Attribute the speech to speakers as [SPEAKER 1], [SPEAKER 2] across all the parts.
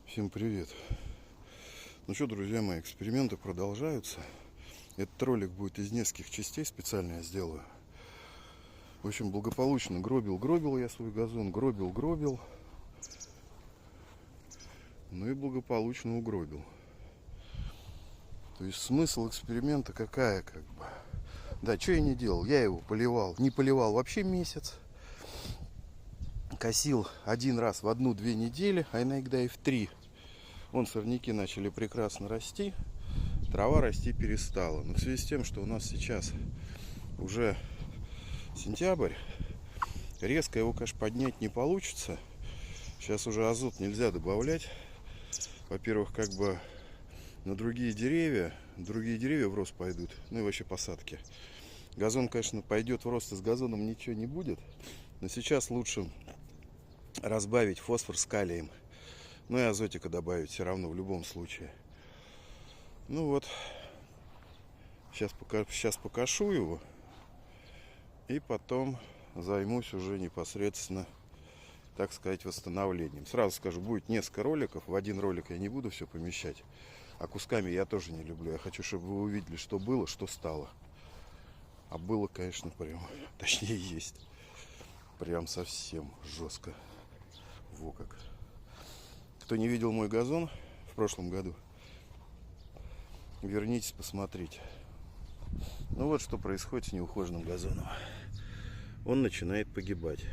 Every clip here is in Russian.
[SPEAKER 1] Всем привет. Ну что, друзья мои, эксперименты продолжаются. Этот ролик будет из нескольких частей, специально я сделаю. В общем, благополучно гробил я свой газон, гробил. Ну и благополучно угробил. То есть смысл эксперимента какая, как бы. Да, что я не делал? Я его поливал. Не поливал вообще месяц. Косил один раз в 1-2 недели, а иногда и в 3. Вон сорняки начали прекрасно расти. Трава расти перестала. Но в связи с тем, что у нас сейчас уже сентябрь, резко его, конечно, поднять не получится. Сейчас уже азот нельзя добавлять. Во-первых, как бы на другие деревья в рост пойдут. Ну и вообще посадки. Газон, конечно, пойдет в рост, и с газоном ничего не будет. Но сейчас лучше разбавить фосфор с калием. Ну и азотика добавить все равно, в любом случае. Ну вот, сейчас покошу его. И потом займусь уже непосредственно, так сказать, восстановлением. Сразу скажу, будет несколько роликов. В один ролик я не буду все помещать. А кусками я тоже не люблю. Я хочу, чтобы вы увидели, что было, что стало. А было, конечно, прям, точнее есть. Прям совсем жестко. Во как. Кто не видел мой газон в прошлом году, вернитесь, посмотрите. Ну вот что происходит с неухоженным газоном. Он начинает погибать.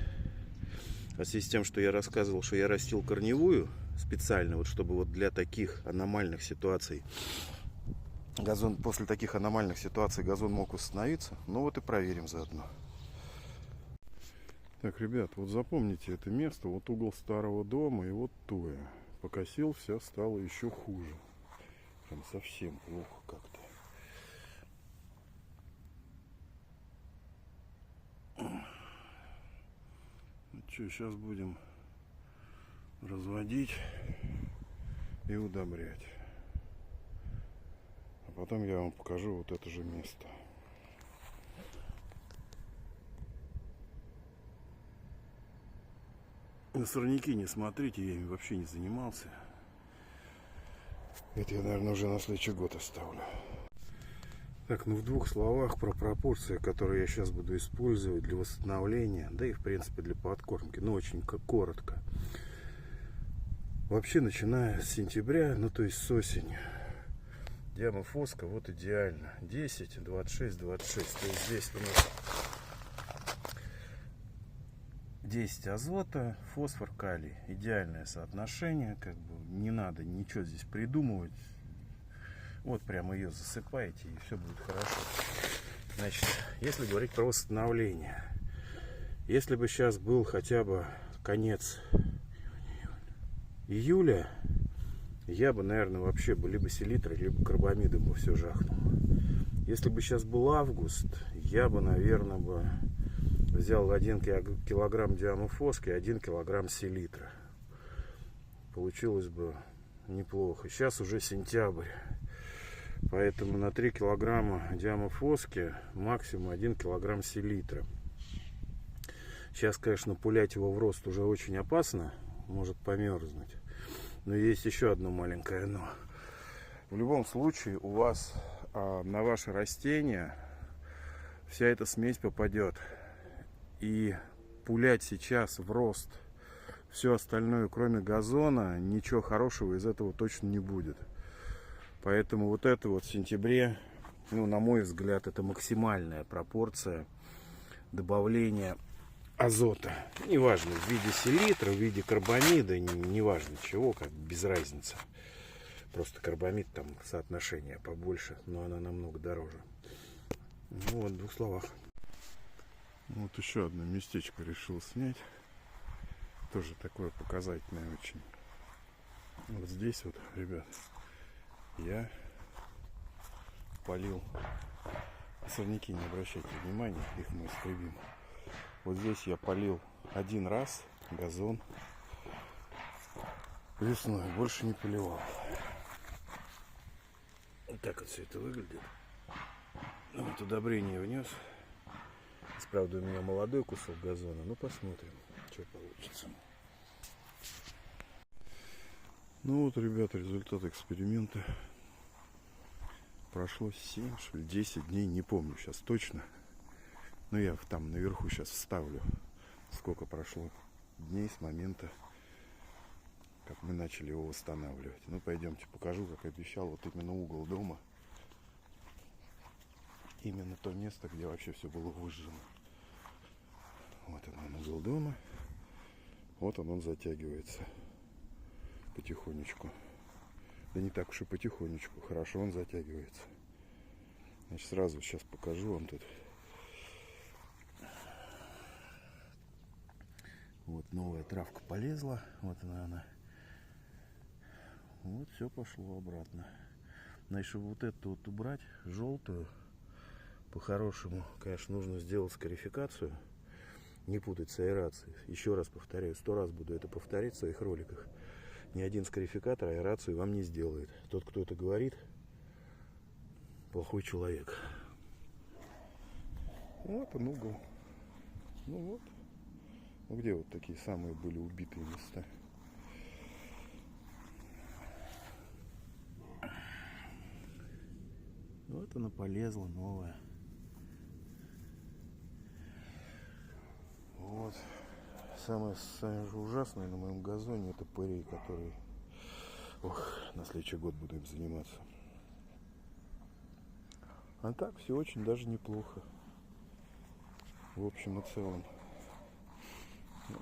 [SPEAKER 1] А в связи с тем, что я рассказывал, что я растил корневую специально, вот чтобы вот для таких аномальных ситуаций газон, после таких аномальных ситуаций газон мог восстановиться. Ну вот и проверим заодно. Так, ребят, вот запомните это место, вот угол старого дома и вот Тоя. Покосил, все стало еще хуже. Прям совсем плохо как-то. Ну что, сейчас будем разводить и удобрять. А потом я вам покажу вот это же место. На сорняки не смотрите, я ими вообще не занимался. Это я, наверное, уже на следующий год оставлю. Так, ну в двух словах про пропорции, которые я сейчас буду использовать для восстановления, да и в принципе для подкормки, ну очень коротко. Вообще, начиная с сентября, ну то есть с осени, диамофоска вот идеально. 10, 26, 26. То есть здесь у нас 10 азота, фосфор, калий. Идеальное соотношение, как бы не надо ничего здесь придумывать. Вот прямо ее засыпаете, и все будет хорошо. Значит, если говорить про восстановление, если бы сейчас был хотя бы конец июля, я бы, наверное, вообще бы либо селитрой, либо карбамидом бы все жахнул. Если бы сейчас был август, я бы, наверное, взял 1 килограмм диамофоски и 1 килограмм селитра. Получилось бы неплохо. Сейчас уже сентябрь. Поэтому на 3 килограмма диамофоски максимум 1 килограмм селитра. Сейчас, конечно, пулять его в рост уже очень опасно. Может померзнуть. Но есть еще одно маленькое но. В любом случае у вас на ваше растение вся эта смесь попадет. И пулять сейчас в рост все остальное, кроме газона, ничего хорошего из этого точно не будет. Поэтому вот это вот в сентябре, ну, на мой взгляд, это максимальная пропорция добавления азота. Неважно, в виде селитра, в виде карбамида, неважно чего, как без разницы. Просто карбамид там соотношение побольше, но она намного дороже. Ну вот, в двух словах. Вот еще одно местечко решил снять. Тоже такое показательное очень. Вот здесь вот, ребят, я полил. Сорняки не обращайте внимания, их мы истребим. Вот здесь я полил один раз газон весной, больше не поливал. Вот так вот все это выглядит. Вот удобрение внес. Правда, у меня молодой кусок газона, ну посмотрим, что получится. Ну вот, ребята, результат эксперимента. Прошло 7, что ли, 10 дней, не помню сейчас точно. Но я там наверху сейчас вставлю, сколько прошло дней с момента, как мы начали его восстанавливать. Ну, пойдемте покажу, как обещал, вот именно угол дома. Именно то место, где вообще все было выжжено. Вот он угол дома. Вот он затягивается потихонечку. Да не так уж и потихонечку. Хорошо он затягивается. Значит, сразу сейчас покажу вам тут. Вот новая травка полезла. Вот она. Вот все пошло обратно. Значит, чтобы вот эту вот убрать, желтую, по-хорошему, конечно, нужно сделать скарификацию. Не путать с аэрацией. Еще раз повторяю, 100 раз буду это повторять в своих роликах. Ни один скарификатор аэрацию вам не сделает. Тот, кто это говорит, плохой человек. Вот он угол. Ну вот. Ну где вот такие самые были убитые места? Вот она полезла новая. Вот. Самое же ужасное на моем газоне — это пырей, который... Ох, на следующий год буду им заниматься. А так все очень даже неплохо. В общем и целом.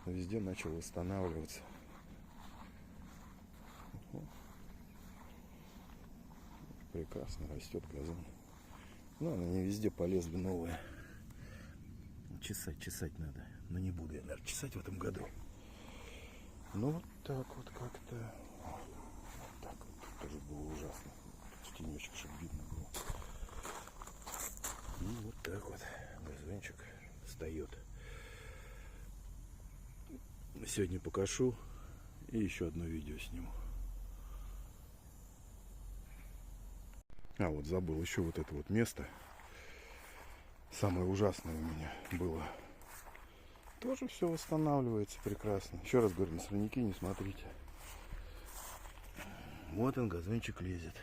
[SPEAKER 1] Везде начал восстанавливаться. Прекрасно растет газон. Ну, она не везде полезли новые. Чесать надо. Но не буду я, наверное, чесать в этом году. Ну, вот так вот как-то. Вот так вот. Тут тоже было ужасно. Тут тенечек, чтобы видно было. И вот так вот газончик встает. Сегодня покажу и еще одно видео сниму. А, вот забыл еще вот это вот место. Самое ужасное у меня было. Тоже все восстанавливается прекрасно. Еще раз говорю, на сорняки не смотрите. Вот он, газончик лезет.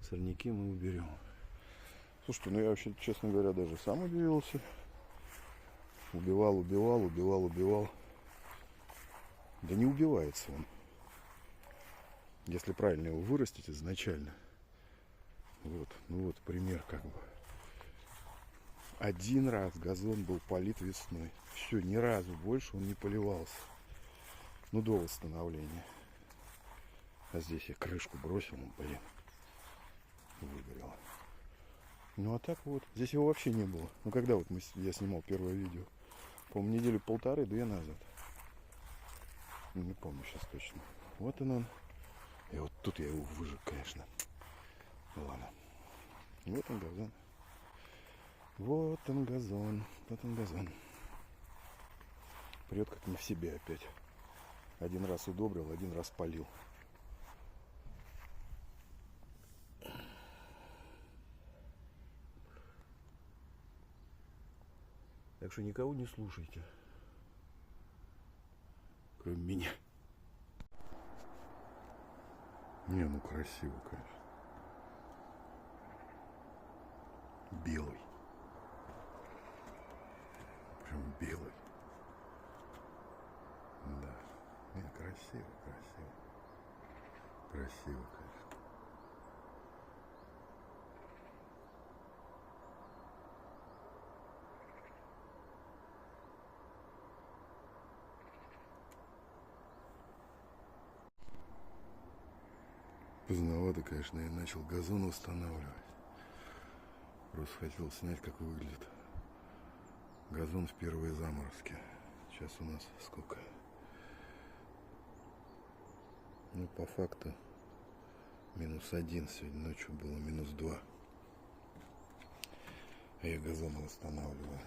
[SPEAKER 1] Сорняки мы уберем. Слушайте, ну я вообще, честно говоря, даже сам удивился. Убивал. Да не убивается он. Если правильно его вырастить изначально. Вот, ну вот пример как бы. Один раз газон был полит весной. Все, ни разу больше он не поливался. Ну, до восстановления. А здесь я крышку бросил, ну, блин, выгорело. Ну, а так вот, здесь его вообще не было. Ну, когда вот я снимал первое видео? По-моему, недели 1,5-2 назад. Не помню сейчас точно. Вот он. И вот тут я его выжег, конечно. Ну, ладно. Вот он газон. Вот он газон. Вот он газон. Прет как не в себе опять. Один раз удобрил, один раз полил. Так что никого не слушайте. Кроме меня. Не, ну красиво, конечно. Белый. Прям белый. Да. Не, красиво. Красиво, конечно. Поздновато, конечно, я начал газон восстанавливать. Просто хотел снять, как выглядит газон в первые заморозки. Сейчас у нас сколько? Ну, по факту -1. Сегодня ночью было -2. А я газон восстанавливаю.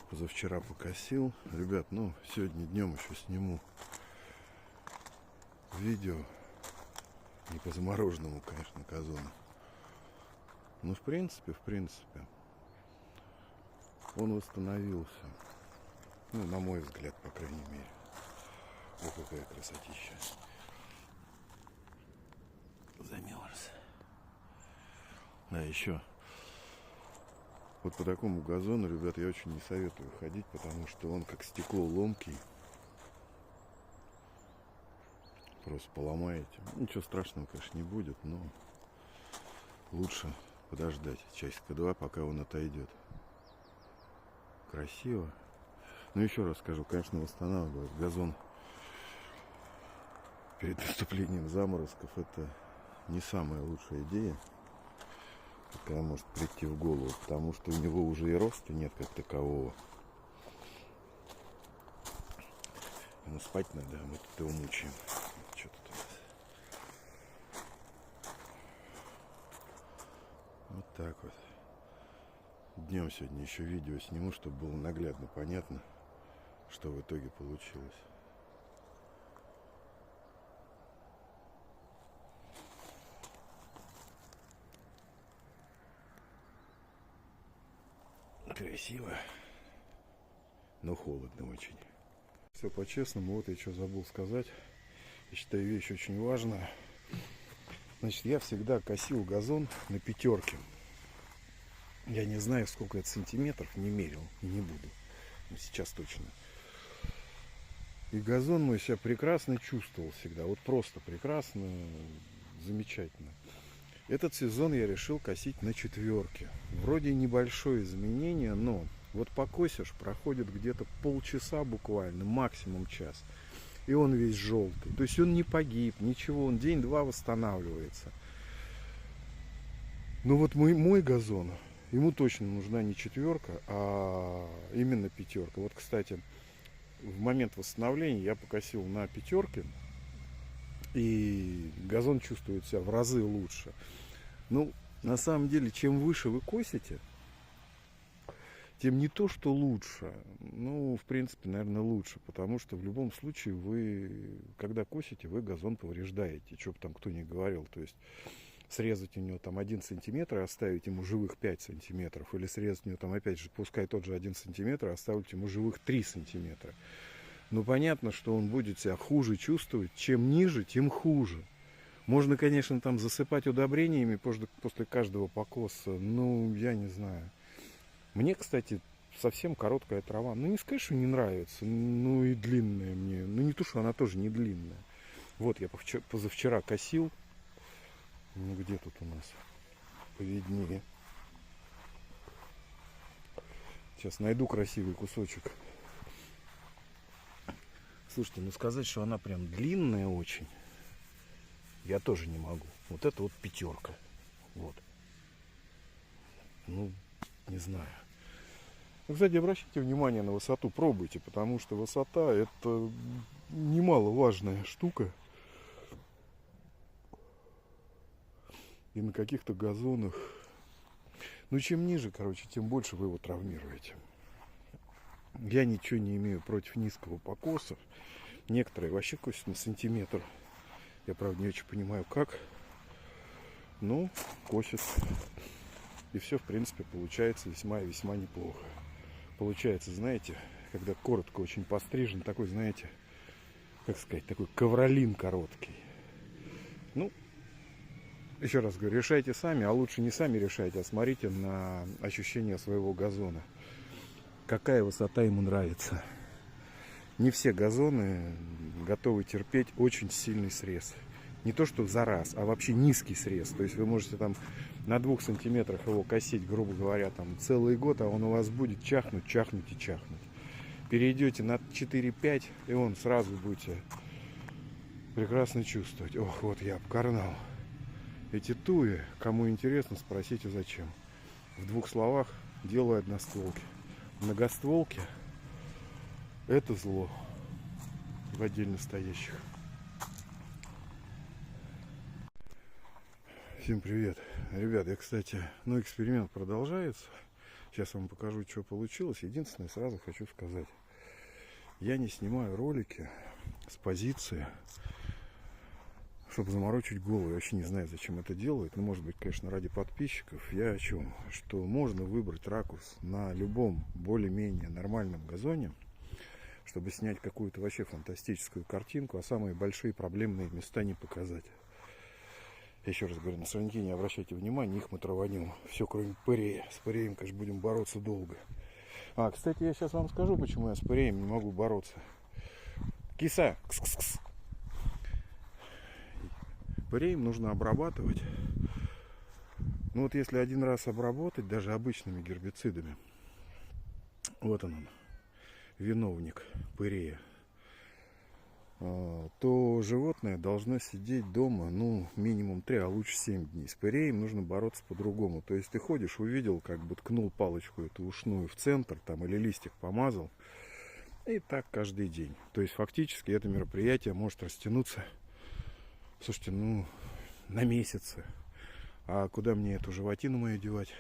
[SPEAKER 1] Позавчера покосил. Ребят, ну, сегодня днем еще сниму видео. Не по замороженному, конечно, газону. Но в принципе, он восстановился. Ну, на мой взгляд, по крайней мере. Ой, какая красотища. Замерз. А еще вот по такому газону, ребят, я очень не советую ходить, потому что он как стекло ломкий. Просто поломаете. Ничего страшного, конечно, не будет, но лучше подождать часика-два, пока он отойдет. Красиво. Но еще раз скажу, конечно, восстанавливать газон перед наступлением заморозков — это не самая лучшая идея, какая может прийти в голову, потому что у него уже и роста нет как такового. Ну, спать надо, мы тут его мучаем. Что тут у нас? Вот так вот. Днем сегодня еще видео сниму, чтобы было наглядно понятно, что в итоге получилось. Красиво, но холодно очень. Все по-честному. Вот я что забыл сказать. Я считаю, вещь очень важная. Значит, я всегда косил газон на пятерке. Я не знаю, сколько это сантиметров, не мерил и не буду. Но сейчас точно. И газон мой себя прекрасно чувствовал всегда. Вот просто прекрасно, замечательно. Этот сезон я решил косить на четверке. Вроде небольшое изменение, но вот покосишь, проходит где-то полчаса буквально, максимум час. И он весь желтый. То есть он не погиб, ничего, он день-два восстанавливается. Но вот мой газон, ему точно нужна не четверка, а именно пятерка. Вот, кстати, в момент восстановления я покосил на пятерке. И газон чувствует себя в разы лучше. Ну, на самом деле, чем выше вы косите, тем не то, что лучше. Ну, в принципе, наверное, лучше. Потому что в любом случае вы, когда косите, вы газон повреждаете. Что бы там кто ни говорил. То есть срезать у него там 1 сантиметр и оставить ему живых 5 сантиметров. Или срезать у него там, опять же, пускай тот же 1 сантиметр, и оставить ему живых 3 сантиметра. Ну, понятно, что он будет себя хуже чувствовать. Чем ниже, тем хуже. Можно, конечно, там засыпать удобрениями после каждого покоса. Ну, я не знаю. Мне, кстати, совсем короткая трава. Ну, не сказать, что не нравится. Ну, и длинная мне. Ну, не то, что она тоже не длинная. Вот, я позавчера косил. Ну, где тут у нас? Повиднее. Сейчас найду красивый кусочек. Слушайте, ну сказать, что она прям длинная очень, я тоже не могу. Вот это вот пятерка. Вот. Ну, не знаю. Ну, кстати, обращайте внимание на высоту, пробуйте, потому что высота — это немаловажная штука. И на каких-то газонах, ну, чем ниже, короче, тем больше вы его травмируете. Я ничего не имею против низкого покоса. Некоторые вообще косят на сантиметр. Я, правда, не очень понимаю, как. Ну, косят. И все, в принципе, получается весьма и весьма неплохо. Получается, знаете, когда коротко очень пострижен, такой, знаете, как сказать, такой ковролин короткий. Ну, еще раз говорю, решайте сами, а лучше не сами решайте, а смотрите на ощущение своего газона. Какая высота ему нравится. Не все газоны готовы терпеть очень сильный срез. Не то, что за раз, а вообще низкий срез. То есть вы можете там на 2 сантиметрах его косить, грубо говоря, там целый год, а он у вас будет чахнуть, чахнуть и чахнуть. Перейдете на 4-5, и он сразу будете прекрасно чувствовать. Ох, вот я обкарнал. Эти туи, кому интересно, спросите зачем. В 2 словах, делаю одностволки. Многостволки — это зло в отдельно стоящих. Всем привет. Ребят, я, кстати, эксперимент продолжается. Сейчас вам покажу, что получилось. Единственное, сразу хочу сказать. Я не снимаю ролики с позиции, чтобы заморочить голову. Я вообще не знаю, зачем это делают. Но, может быть, конечно, ради подписчиков. Я о чем? Что можно выбрать ракурс на любом более-менее нормальном газоне, чтобы снять какую-то вообще фантастическую картинку, а самые большие проблемные места не показать. Еще раз говорю, на сорняки не обращайте внимания, их мы траванем. Все, кроме пырея. С пыреем, конечно, будем бороться долго. Кстати, я сейчас вам скажу, почему я с пыреем не могу бороться. Киса! Кс-кс-кс. Пыреем нужно обрабатывать. Ну вот если один раз обработать, даже обычными гербицидами, вот он, виновник пырея, то животное должно сидеть дома, ну, минимум 3, а лучше 7 дней. С пыреем нужно бороться по-другому. То есть ты ходишь, увидел, как бы ткнул палочку эту ушную в центр, там, или листик помазал, и так каждый день. То есть фактически это мероприятие может растянуться, слушайте, ну, на месяцы. А куда мне эту животину мою девать?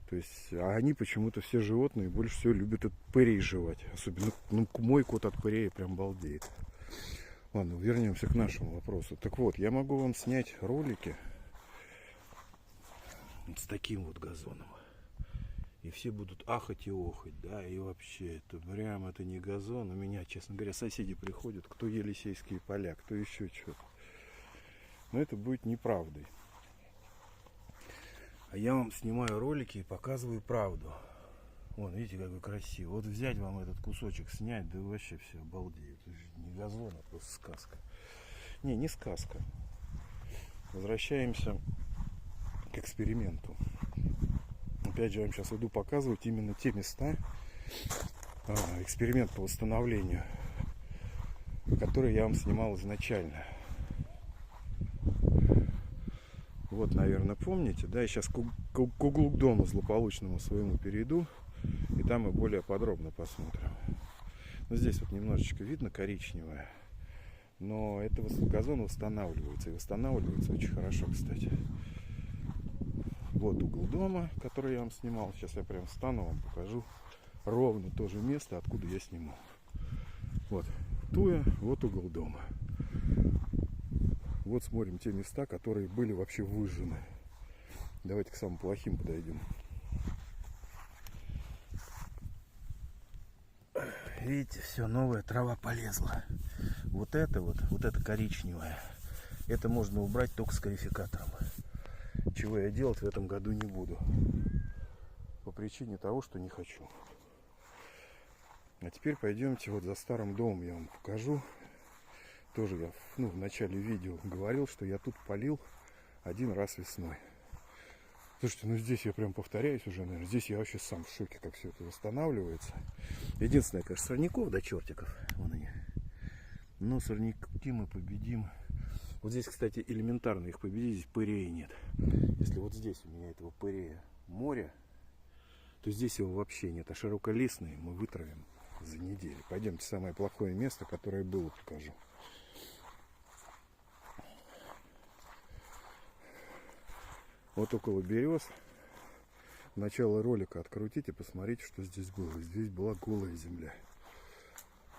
[SPEAKER 1] То есть, а они почему-то, все животные, больше всего любят от пырей жевать. Особенно, ну, мой кот от пырея прям балдеет. Ладно, вернемся к нашему вопросу. Так вот, я могу вам снять ролики вот с таким вот газоном. И все будут ахать и охать, да, и вообще, это прям, это не газон. У меня, честно говоря, соседи приходят, кто Елисейские поля, кто еще что-то. Но это будет неправдой. А я вам снимаю ролики и показываю правду. Вон, видите, какой красивый. Вот взять вам этот кусочек, снять, да вообще все обалдеют. Это же не газон, а просто сказка. Не сказка. Возвращаемся к эксперименту. Опять же, я вам сейчас иду показывать именно те места, эксперимент по восстановлению, который я вам снимал изначально. Вот, наверное, помните, да, я сейчас к углу к дому злополучному своему перейду, и там мы более подробно посмотрим. Но здесь вот немножечко видно коричневое, но это газон восстанавливается, и восстанавливается очень хорошо, кстати. Вот угол дома, который я вам снимал, сейчас я прям встану, вам покажу ровно то же место, откуда я снимал. Вот Туя, вот угол дома. Вот смотрим те места, которые были вообще выжжены. Давайте к самым плохим подойдем. Видите, все, новая трава полезла. Вот это коричневое. Это можно убрать только с скарификатором. Чего я делать в этом году не буду. По причине того, что не хочу. А теперь пойдемте вот за старым домом, я вам покажу. Тоже я в начале видео говорил, что я тут полил один раз весной. Слушайте, ну здесь я прям повторяюсь уже, наверное. Здесь я вообще сам в шоке, как все это восстанавливается. Единственное, конечно, сорняков до чертиков. Вон они. Но сорняки мы победим. Вот здесь, кстати, элементарно их победить, здесь пырея нет. Если вот здесь у меня этого пырея море, то здесь его вообще нет. А широколистные мы вытравим за неделю. Пойдемте, самое плохое место, которое было, покажу. Вот около берез. Начало ролика открутите, посмотрите, что здесь было. Здесь была голая земля.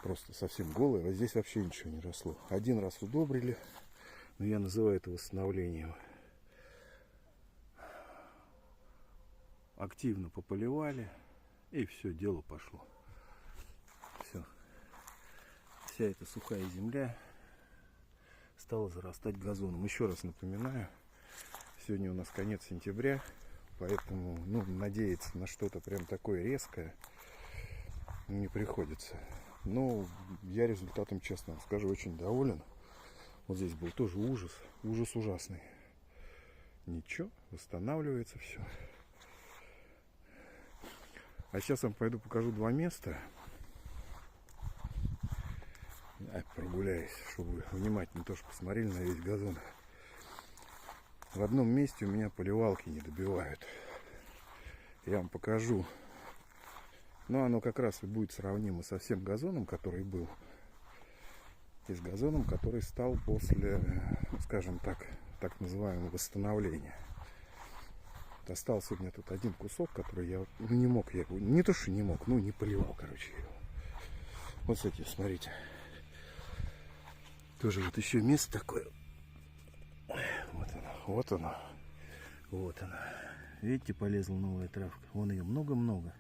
[SPEAKER 1] Просто совсем голая. А здесь вообще ничего не росло. Один раз удобрили. Но я называю это восстановлением. Активно пополивали. И все, дело пошло. Все. Вся эта сухая земля стала зарастать газоном. Еще раз напоминаю. Сегодня у нас конец сентября, поэтому надеяться на что-то прям такое резкое не приходится. Но я результатом, честно вам скажу, очень доволен. Вот здесь был тоже ужас ужасный. Ничего, восстанавливается все. А сейчас вам пойду покажу два места. Прогуляюсь, чтобы вы внимательно тоже посмотрели на весь газон. В одном месте у меня поливалки не добивают. Я вам покажу. Но оно как раз и будет сравнимо со всем газоном, который был. И с газоном, который стал после, скажем так, так называемого восстановления. Остался у меня тут один кусок, который я не мог, я его, не то что не мог, не поливал, короче, его. Вот, кстати, смотрите. Тоже вот еще место такое. Вот оно. Видите, полезла новая травка. Вон ее много-много.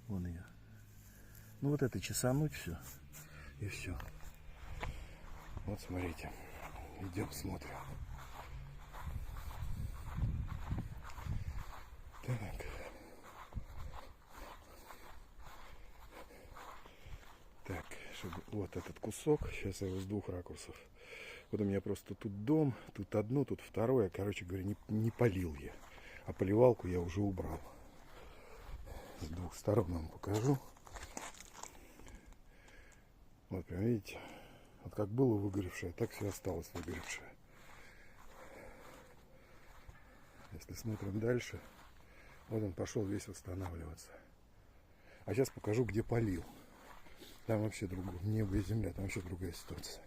[SPEAKER 1] Вон ее. Ну вот это чесануть все. И все. Вот смотрите. Идем смотрим. Так. Так, чтобы вот этот кусок. Сейчас я его с двух ракурсов. Вот у меня просто тут дом, тут одно, тут второе. Короче говоря, не полил я. А поливалку я уже убрал. С двух сторон вам покажу. Вот прям видите. Вот как было выгоревшее, так все осталось выгоревшее. Если смотрим дальше, вот он пошел весь восстанавливаться. А сейчас покажу, где полил. Там вообще другое. Небо и земля, там вообще другая ситуация.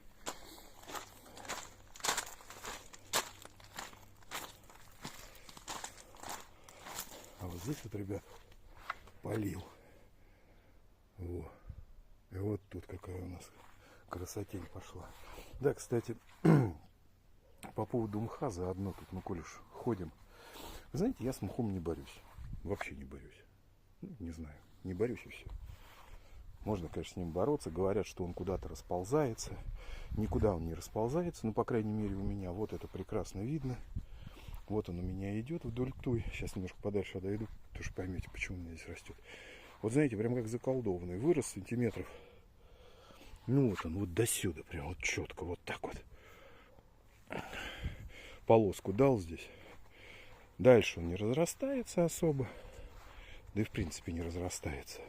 [SPEAKER 1] А вот здесь вот, ребят, полил. Во. И вот тут какая у нас красотень пошла. Да, кстати, по поводу мха заодно тут, ну, коль уж ходим. Вы знаете, я с мхом не борюсь. Вообще не борюсь. Ну, не знаю, не борюсь и все. Можно, конечно, с ним бороться. Говорят, что он куда-то расползается. Никуда он не расползается. Ну, по крайней мере, у меня вот это прекрасно видно. Вот он у меня идет вдоль туй. Сейчас немножко подальше отойду, тоже поймете, почему у меня здесь растет. Вот знаете, прям как заколдованный. Вырос сантиметров. Ну вот он, вот до сюда, прям вот четко, вот так вот. Полоску дал здесь. Дальше он не разрастается особо. Да и в принципе не разрастается.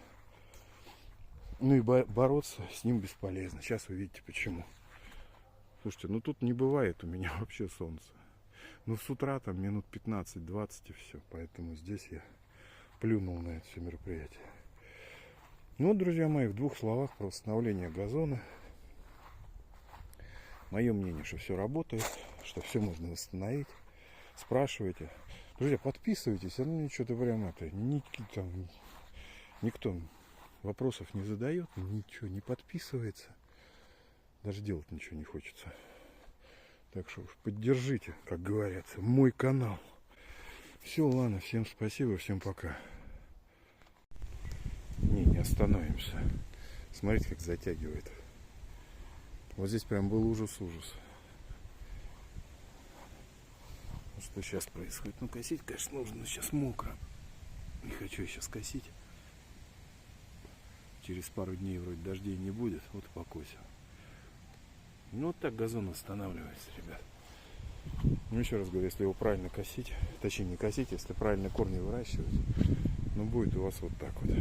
[SPEAKER 1] Ну и бороться с ним бесполезно. Сейчас вы видите почему. Слушайте, ну тут не бывает у меня вообще солнца. Ну с утра там минут 15-20 и все. Поэтому здесь я плюнул на это все мероприятие. Ну вот, друзья мои, в двух словах про восстановление газона. Мое мнение, что все работает, что все можно восстановить. Спрашивайте. Друзья, подписывайтесь, а ну ничего-то прям это, никто вопросов не задает, ничего не подписывается. Даже делать ничего не хочется. Так что уж поддержите, как говорится, мой канал. Все, ладно, всем спасибо, всем пока. Не остановимся. Смотрите, как затягивает. Вот здесь прям был ужас-ужас. Что сейчас происходит? Ну, косить, конечно, нужно, но сейчас мокро. Не хочу я сейчас косить. Через пару дней вроде дождей не будет. Вот и покосил. Ну, вот так газон восстанавливается, ребят. Ну, еще раз говорю, если его правильно косить, точнее не косить, если правильно корни выращивать, ну, будет у вас вот так вот.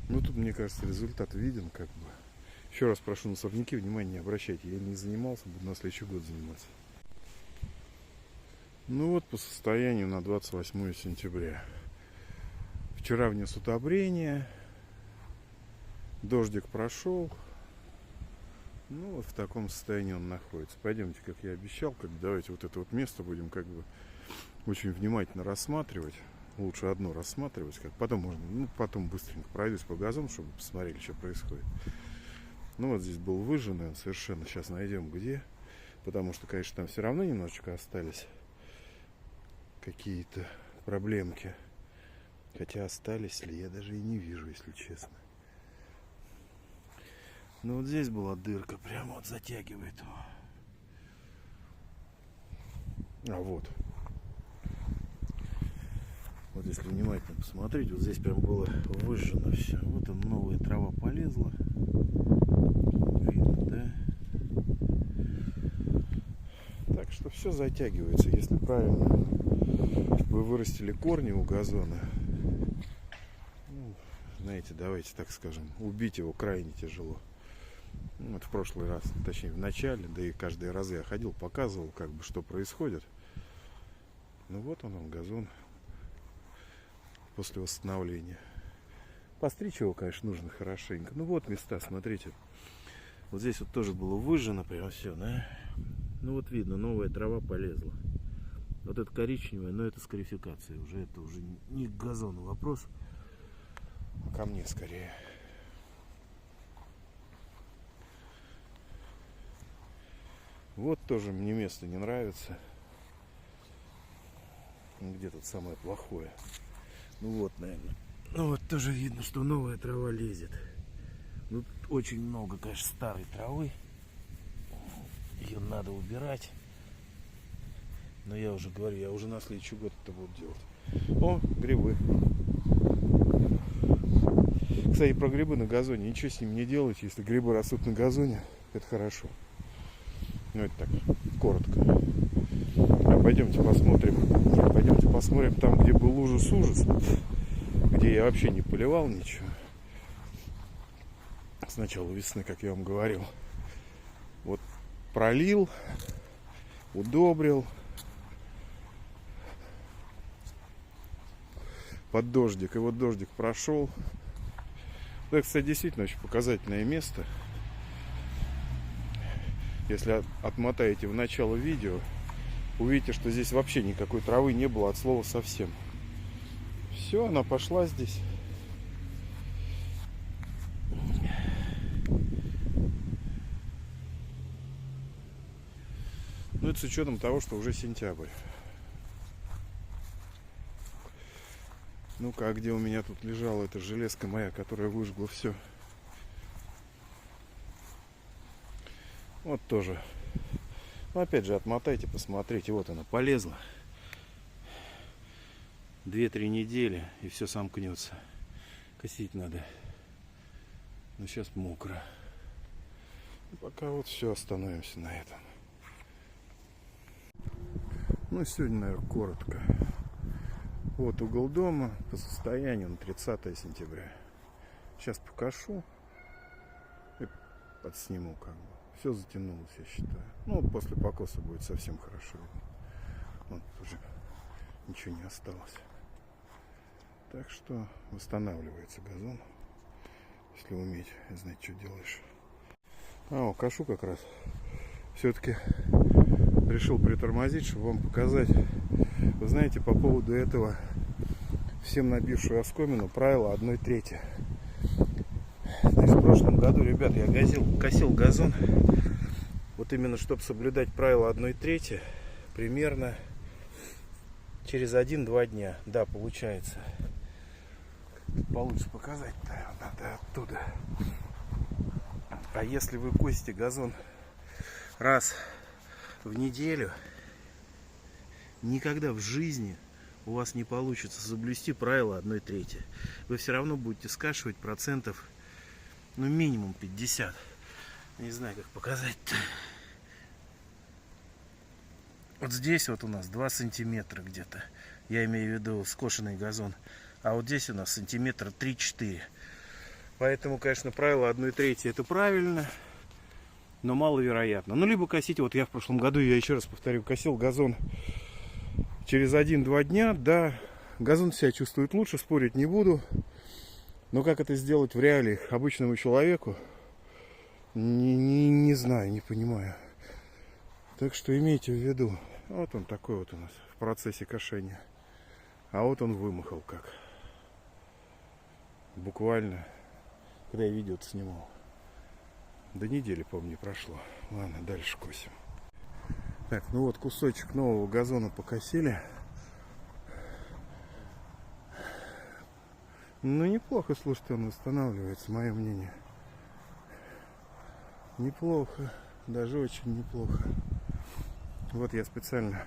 [SPEAKER 1] Ну, тут, мне кажется, результат виден, как бы. Еще раз прошу на сорняки внимания не обращайте. Я не занимался, буду на следующий год заниматься. Ну вот по состоянию на 28 сентября. Вчера внес удобрение. Дождик прошел. Ну вот в таком состоянии он находится. Пойдемте, как я обещал, давайте вот это вот место будем как бы очень внимательно рассматривать. Лучше одно рассматривать, как потом можно, ну потом быстренько пройдусь по газону, чтобы посмотрели, что происходит. Ну вот здесь был выжженный он совершенно. Сейчас найдем где. Потому что, конечно, там все равно немножечко остались какие-то проблемки. Хотя остались ли, я даже и не вижу, если честно. Ну вот здесь была дырка, прямо вот затягивает его. А вот. Вот если внимательно посмотреть, вот здесь прям было выжжено все. Вот он, новая трава полезла. Видно, да? Так что все затягивается. Если правильно вы вырастили корни у газона, ну, знаете, давайте так скажем, убить его крайне тяжело. Вот в прошлый раз, точнее в начале, да и каждый раз я ходил, показывал, как бы, что происходит. Ну вот он газон после восстановления. Постричь его, конечно, нужно хорошенько. Ну вот места, смотрите. Вот здесь вот тоже было выжжено прям все, да? Ну вот видно, новая трава полезла. Вот это коричневое, но это скарификация уже. Это уже не к газону вопрос, а ко мне скорее. Вот тоже мне место не нравится. Где тут самое плохое? Ну вот, наверное. Ну вот тоже видно, что новая трава лезет. Ну, тут очень много, конечно, старой травы. Ее надо убирать. Но я уже говорю, я уже на следующий год это буду делать. О, грибы. Кстати, про грибы на газоне. Ничего с ними не делать, если грибы растут на газоне. Это хорошо. Ну, это так, коротко. А пойдемте посмотрим. Нет, пойдемте посмотрим там, где был ужас-ужас. Где я вообще не поливал ничего. С начала весны, как я вам говорил. Вот пролил, удобрил. Под дождик. И вот дождик прошел. Это, кстати, действительно очень показательное место. Если отмотаете в начало видео, увидите, что здесь вообще никакой травы не было от слова совсем. Все, она пошла здесь. Ну, это с учетом того, что уже сентябрь. Ну-ка, а где у меня тут лежала эта железка моя, которая выжгла все? Вот тоже. Ну, опять же, отмотайте, посмотрите. Вот она полезла. 2-3 недели, и все сомкнется. Косить надо. Но сейчас мокро. И пока вот все, остановимся на этом. Ну, сегодня, наверное, коротко. Вот угол дома по состоянию на 30 сентября. Сейчас покажу и подсниму как бы. Все затянулось, я считаю. Ну, вот после покоса будет совсем хорошо видно. Вот уже ничего не осталось. Так что восстанавливается газон, если уметь знать, что делаешь. А, кашу как раз. Все-таки решил притормозить, чтобы вам показать. Вы знаете, по поводу этого всем набившую оскомину правило 1/3. Значит, в прошлом году, ребят, я косил газон. Вот именно, чтобы соблюдать правило 1/3, примерно через 1-2 дня. Да, получается. Получше показать-то надо оттуда. А если вы косите газон раз в неделю, никогда в жизни у вас не получится соблюсти правило 1/3. Вы все равно будете скашивать процентов, ну, минимум 50. Не знаю, как показать-то. Вот здесь вот у нас 2 сантиметра где-то. Я имею в виду скошенный газон. А вот здесь у нас сантиметра 3-4. Поэтому, конечно, правило 1/3 это правильно, но маловероятно. Ну, либо косить, вот я в прошлом году, я еще раз повторю, косил газон через 1-2 дня. Да, газон себя чувствует лучше, спорить не буду. Но как это сделать в реалиях обычному человеку, не знаю, не понимаю. Так что имейте в виду. Вот он такой вот у нас в процессе кошения. А вот он вымахал как. Буквально, когда я видео снимал. До недели, по-моему, не прошло. Ладно, дальше косим. Так, ну вот кусочек нового газона покосили. Ну, неплохо, слушайте, он восстанавливается, мое мнение. Неплохо, даже очень неплохо. Вот я специально...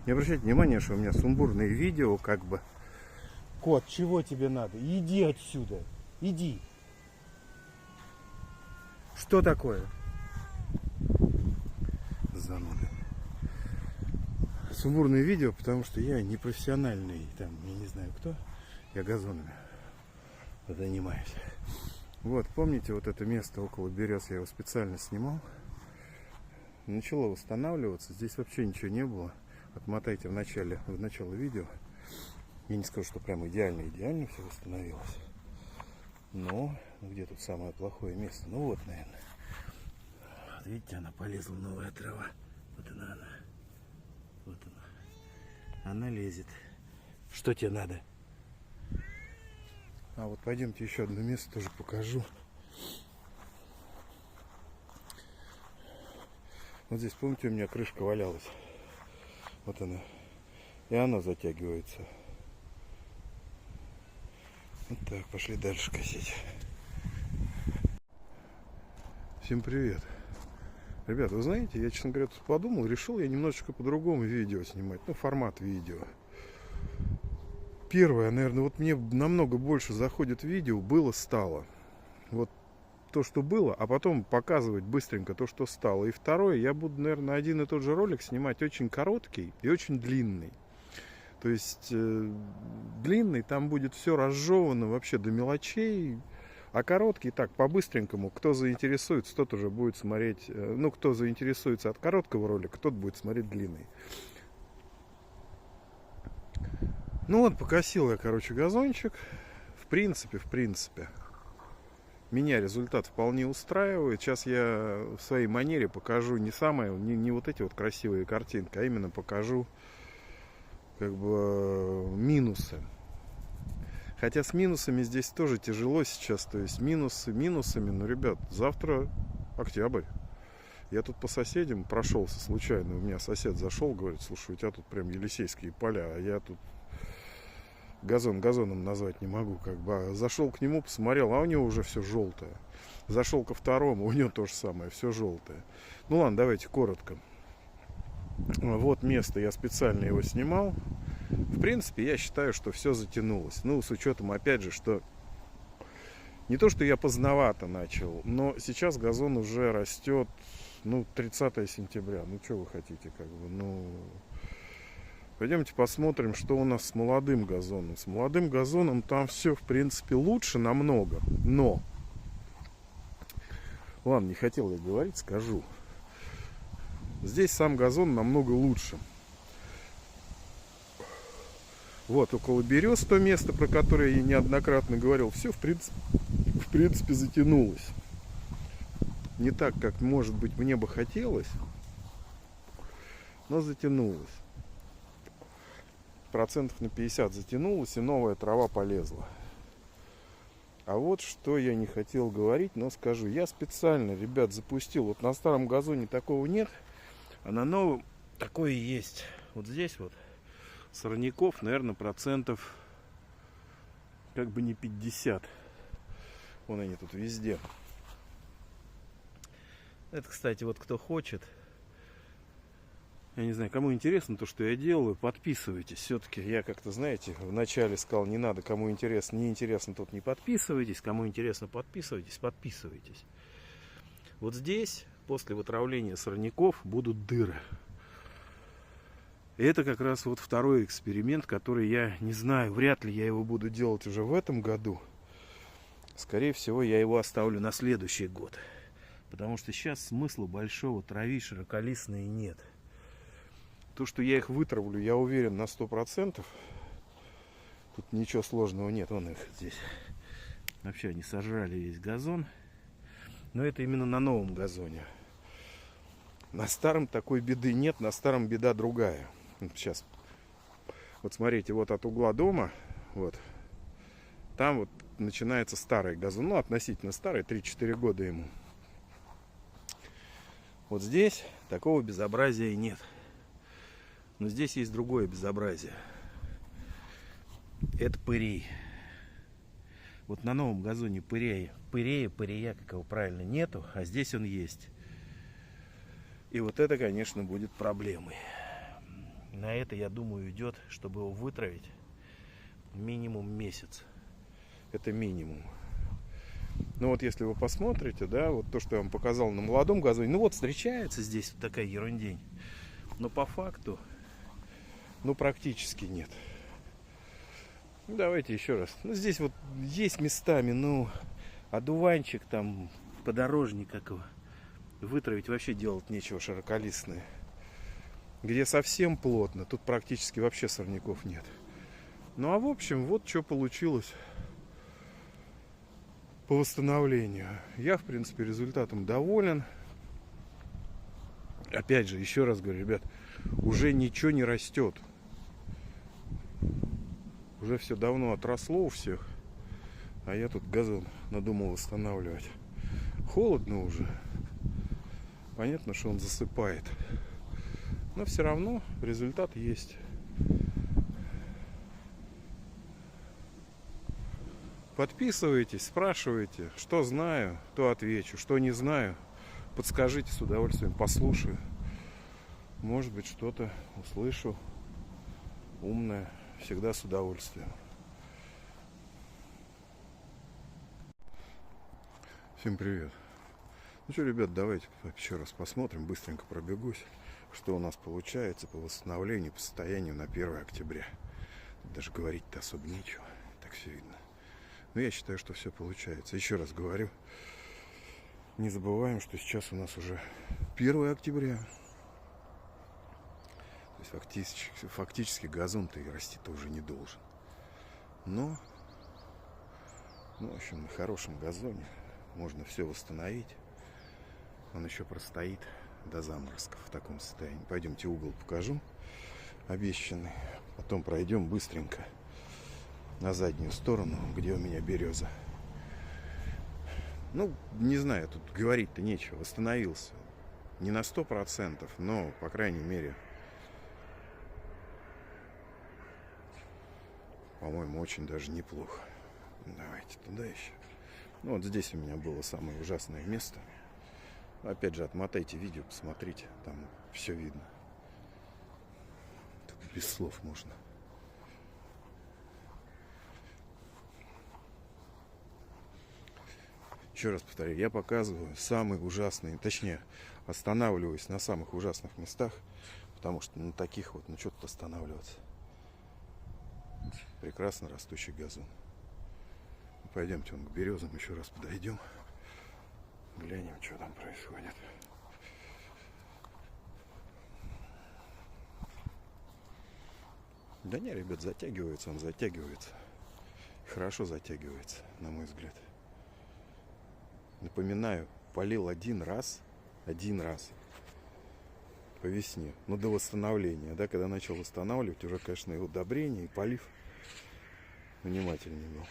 [SPEAKER 1] Не обращайте внимания, что у меня сумбурные видео, как бы. Кот, чего тебе надо? Иди отсюда, иди. Что такое? Зануда. Сумбурные видео, потому что я не профессиональный, там, я не знаю кто. Я газонами занимаюсь. Вот, помните, вот это место около берез, я его специально снимал. Начало восстанавливаться. Здесь вообще ничего не было. Отмотайте в начало видео. Я не скажу, что прям идеально все восстановилось. Но где тут самое плохое место? Ну вот, наверное. Вот видите, она полезла, новая трава. Вот она. Вот она. Она лезет. Что тебе надо? А вот пойдемте еще одно место тоже покажу. Вот здесь, помните, у меня крышка валялась. Вот она. И она затягивается. Вот так, пошли дальше косить. Всем привет. Ребят, вы знаете, я, честно говоря, тут подумал, решил я немножечко по-другому видео снимать. Ну, формат видео. Первое, наверное, вот мне намного больше заходит видео, было-стало. Вот то, что было, а потом показывать быстренько то, что стало. И второе, я буду, наверное, один и тот же ролик снимать очень короткий и очень длинный. То есть длинный, там будет все разжевано вообще до мелочей, а короткий так, по-быстренькому, кто заинтересуется, тот уже будет смотреть, ну, кто заинтересуется от короткого ролика, тот будет смотреть длинный. Ну вот, покосил я, короче, газончик. В принципе, меня результат вполне устраивает. Сейчас я в своей манере покажу не вот эти вот красивые картинки, а именно покажу как бы минусы. Хотя с минусами здесь тоже тяжело сейчас. То есть минусы минусами. Но, ребят, завтра октябрь. Я тут по соседям прошелся случайно. У меня сосед зашел, говорит: слушай, у тебя тут прям Елисейские поля, а я тут газон газоном назвать не могу. Как бы. Зашел к нему, посмотрел, а у него уже все желтое. Зашел ко второму, у него то же самое, все желтое. Ну ладно, давайте коротко. Вот место, я специально его снимал. В принципе, я считаю, что все затянулось. Ну, с учетом, опять же, что не то, что я поздновато начал, но сейчас газон уже растет, ну, 30 сентября. Ну, что вы хотите, как бы, ну... Пойдемте посмотрим, что у нас с молодым газоном. С молодым газоном там все, в принципе, лучше намного. Но... Ладно, не хотел я говорить, скажу. Здесь сам газон намного лучше. Вот, около берез то место, про которое я неоднократно говорил, все, в принципе, затянулось. Не так, как, может быть, мне бы хотелось, но затянулось. Процентов на 50 затянулось, и новая трава полезла. А вот что я не хотел говорить, но скажу. Я специально, ребят, запустил. Вот на старом газоне такого нет, а на новом такое и есть. Вот здесь вот сорняков, наверное, процентов как бы не 50. Вон они тут везде. Это, кстати, вот кто хочет, я не знаю, кому интересно то, что я делаю, подписывайтесь. Все-таки я как-то, знаете, вначале сказал, не надо, кому интересно, не интересно, тут не подписывайтесь. Кому интересно, подписывайтесь. Вот здесь, после вытравления сорняков, будут дыры. И это как раз вот второй эксперимент, который я не знаю, вряд ли я его буду делать уже в этом году. Скорее всего, я его оставлю на следующий год. Потому что сейчас смысла большого травить широколистные нет. То, что я их вытравлю, я уверен на 100%. Тут ничего сложного нет. Вон их здесь. Вообще они сожрали весь газон. Но это именно на новом газоне. На старом такой беды нет. На старом беда другая. Сейчас. Вот смотрите, вот от угла дома. Вот. Там вот начинается старый газон. Ну, относительно старый. 3-4 года ему. Вот здесь такого безобразия нет. Но здесь есть другое безобразие. Это пырей. Вот на новом газоне пыря, как его правильно, нету, а здесь он есть. И вот это, конечно, будет проблемой. На это, я думаю, идет, чтобы его вытравить, минимум месяц. Это минимум. Ну вот если вы посмотрите, да, вот то, что я вам показал на молодом газоне, ну вот встречается здесь вот такая ерундень. Но по факту, ну, практически нет. Ну, давайте еще раз. Ну, здесь вот есть местами, ну, одуванчик там, подорожник, как его, вытравить вообще делать нечего, широколистные. Где совсем плотно, тут практически вообще сорняков нет. Ну, а в общем, вот что получилось по восстановлению. Я, в принципе, результатом доволен. Опять же, еще раз говорю, ребят, уже ничего не растет. Уже все давно отросло у всех. А я тут газон надумал восстанавливать. Холодно уже. Понятно, что он засыпает. Но все равно результат есть. Подписывайтесь, спрашивайте, что знаю, то отвечу, что не знаю, подскажите, с удовольствием послушаю. Может быть, что-то услышу умное, всегда с удовольствием. Всем привет. Ну что, ребят, давайте еще раз посмотрим, быстренько пробегусь, что у нас получается по восстановлению, по состоянию на 1 октября. Даже говорить-то особо нечего, так все видно. Но я считаю, что все получается. Еще раз говорю, не забываем, что сейчас у нас уже 1 октября. То есть фактически газон-то и расти-то уже не должен. Но, ну, в общем, на хорошем газоне можно все восстановить. Он еще простоит до заморозков в таком состоянии. Пойдемте угол покажу, обещанный. Потом пройдем быстренько на заднюю сторону, где у меня береза. Ну, не знаю, тут говорить-то нечего. Восстановился. Не на 100%, но, по крайней мере, по-моему, очень даже неплохо. Давайте туда еще. Ну, вот здесь у меня было самое ужасное место. Опять же, отмотайте видео, посмотрите. Там все видно. Тут без слов можно. Еще раз повторяю, я показываю самые ужасные, точнее, останавливаюсь на самых ужасных местах, потому что на таких вот, ну что тут останавливаться. Прекрасно растущий газон. Пойдемте вон к березам еще раз подойдем. Глянем, что там происходит. Да не, ребят, затягивается он, затягивается. Хорошо затягивается, на мой взгляд. Напоминаю, полил один раз по весне, но до восстановления, да, когда начал восстанавливать, уже, конечно, и удобрение, и полив внимательнее был.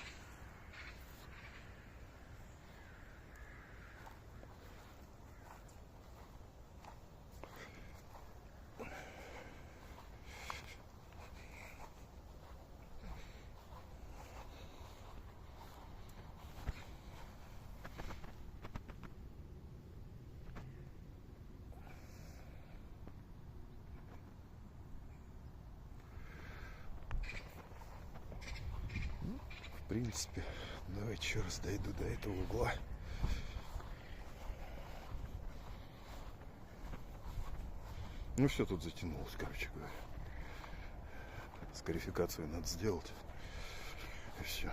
[SPEAKER 1] В принципе, давайте еще раз дойду до этого угла. Ну все тут затянулось, короче говоря. Скарификацию надо сделать. И все.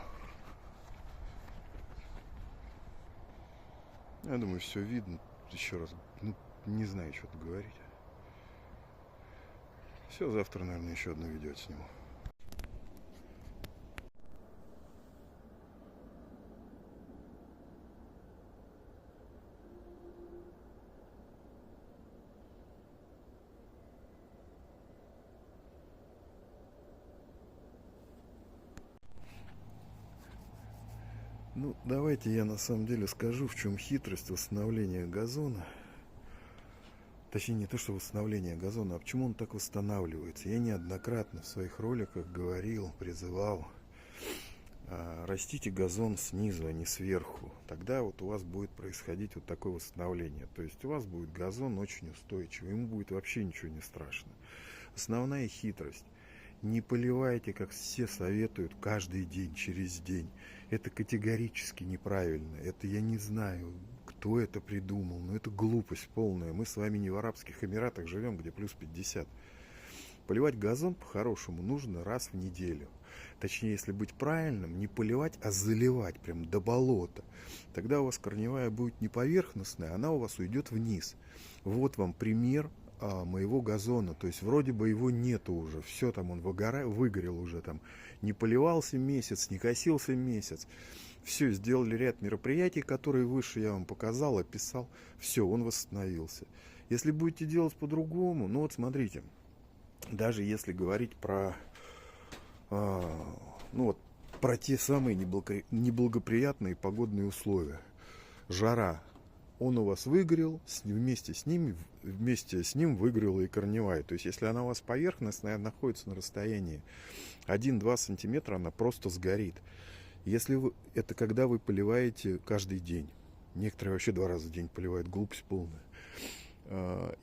[SPEAKER 1] Я думаю, все видно. Еще раз, ну, не знаю, что тут говорить. Все, завтра, наверное, еще одно видео сниму. Ну, давайте я на самом деле скажу, в чем хитрость восстановления газона. Точнее, не то, что восстановление газона, а почему он так восстанавливается. Я неоднократно в своих роликах говорил, призывал: растите газон снизу, а не сверху. Тогда вот у вас будет происходить вот такое восстановление. То есть у вас будет газон очень устойчивый, ему будет вообще ничего не страшно. Основная хитрость: не поливайте, как все советуют, каждый день, через день. Это категорически неправильно. Это я не знаю, кто это придумал, но это глупость полная. Мы с вами не в Арабских Эмиратах живем, где плюс 50. Поливать газон по-хорошему нужно раз в неделю. Точнее, если быть правильным, не поливать, а заливать прям до болота. Тогда у вас корневая будет не поверхностная, она у вас уйдет вниз. Вот вам пример моего газона. То есть вроде бы его нету уже. Все там он выгорел уже там. Не поливался месяц, не косился месяц. Все, сделали ряд мероприятий, которые выше я вам показал, описал. Все, он восстановился. Если будете делать по-другому, ну вот смотрите. Даже если говорить про, ну вот, про те самые неблагоприятные погодные условия. Жара. Он у вас выгорел, вместе с ним выгорела и корневая. То есть, если она у вас поверхностная, находится на расстоянии 1-2 сантиметра, она просто сгорит. Если вы, это когда вы поливаете каждый день. Некоторые вообще 2 раза в день поливают, глупость полная.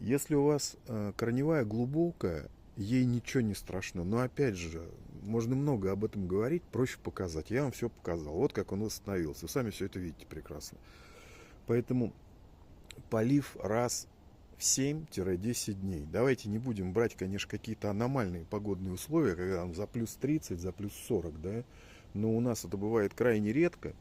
[SPEAKER 1] Если у вас корневая глубокая, ей ничего не страшно. Но опять же, можно много об этом говорить, проще показать. Я вам все показал. Вот как он восстановился. Вы сами все это видите прекрасно. Поэтому полив раз в 7-10 дней. Давайте не будем брать, конечно, какие-то аномальные погодные условия, когда там за плюс 30, за плюс 40, да. Но у нас это бывает крайне редко.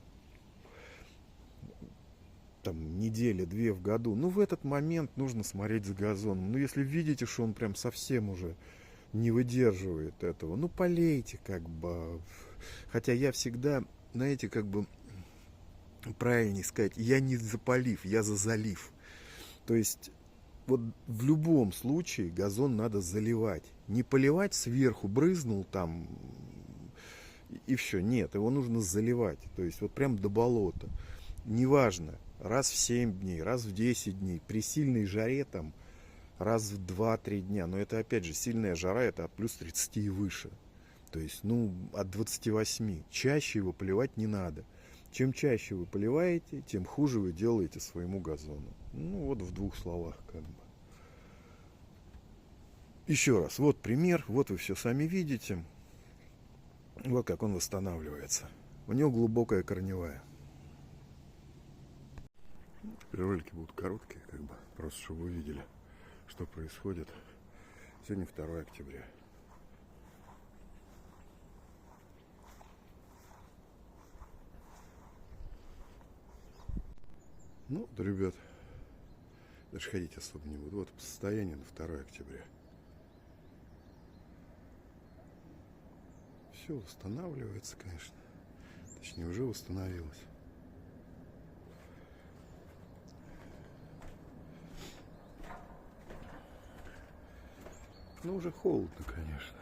[SPEAKER 1] Там неделя-две в году. Ну, в этот момент нужно смотреть за газоном. Ну, если видите, что он прям совсем уже не выдерживает этого, ну, полейте как бы. Хотя я всегда, знаете, как бы правильнее сказать, я не за полив, я за залив. То есть вот в любом случае газон надо заливать. Не поливать сверху, брызнул там и все. Нет, его нужно заливать. То есть вот прям до болота. Неважно, раз в 7 дней, раз в 10 дней. При сильной жаре там раз в 2-3 дня. Но это опять же сильная жара, это от плюс 30 и выше. То есть, ну, от 28. Чаще его поливать не надо. Чем чаще вы поливаете, тем хуже вы делаете своему газону. Ну, вот в 2 словах как бы. Еще раз, вот пример, вот вы все сами видите. Вот как он восстанавливается. У него глубокая корневая. Теперь ролики будут короткие, как бы, просто чтобы вы видели, что происходит. Сегодня 2 октября. Ну, да, ребят, даже ходить особо не буду. Вот состояние на 2 октября. Все восстанавливается, конечно. Точнее, уже восстановилось. Ну, уже холодно, конечно.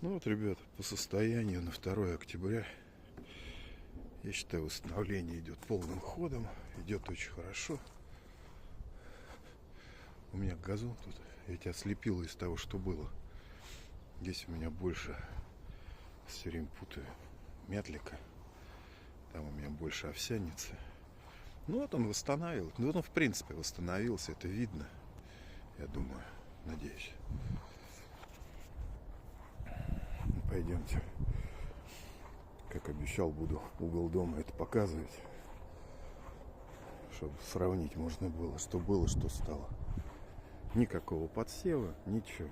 [SPEAKER 1] Ну вот, ребят, по состоянию на 2 октября, я считаю, восстановление идет полным ходом, идет очень хорошо. У меня газон тут, я тебя слепил из того, что было. Здесь у меня больше, все время путаю, мятлика. Там у меня больше овсяницы. Ну вот он восстанавливал. Ну он в принципе восстановился, это видно. Я думаю, надеюсь. Пойдемте. Как обещал, буду угол дома это показывать. Чтобы сравнить можно было, что стало. Никакого подсева, ничего.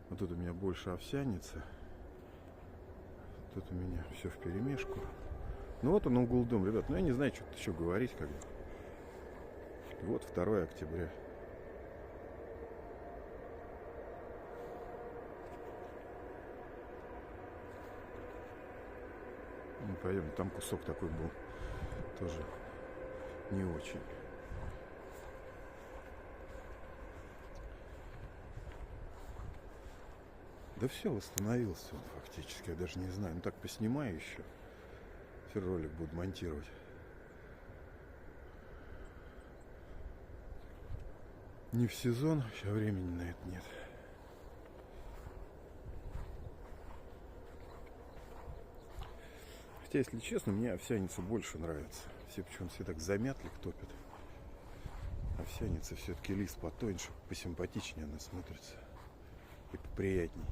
[SPEAKER 1] Вот тут у меня больше овсяницы. Тут у меня все вперемешку. Ну вот он угол дома, ребят. Ну я не знаю, что тут еще говорить, как бы. Вот 2 октября. Ну, пойдем, там кусок такой был. Тоже не очень. Да все, восстановился он фактически. Я даже не знаю. Ну так поснимаю еще. Все ролик буду монтировать. Не в сезон, сейчас времени на это нет. Хотя, если честно, мне овсяница больше нравится. Все почему-то все так замятлик топят. Овсяница все-таки лист потоньше, посимпатичнее она смотрится. И поприятней.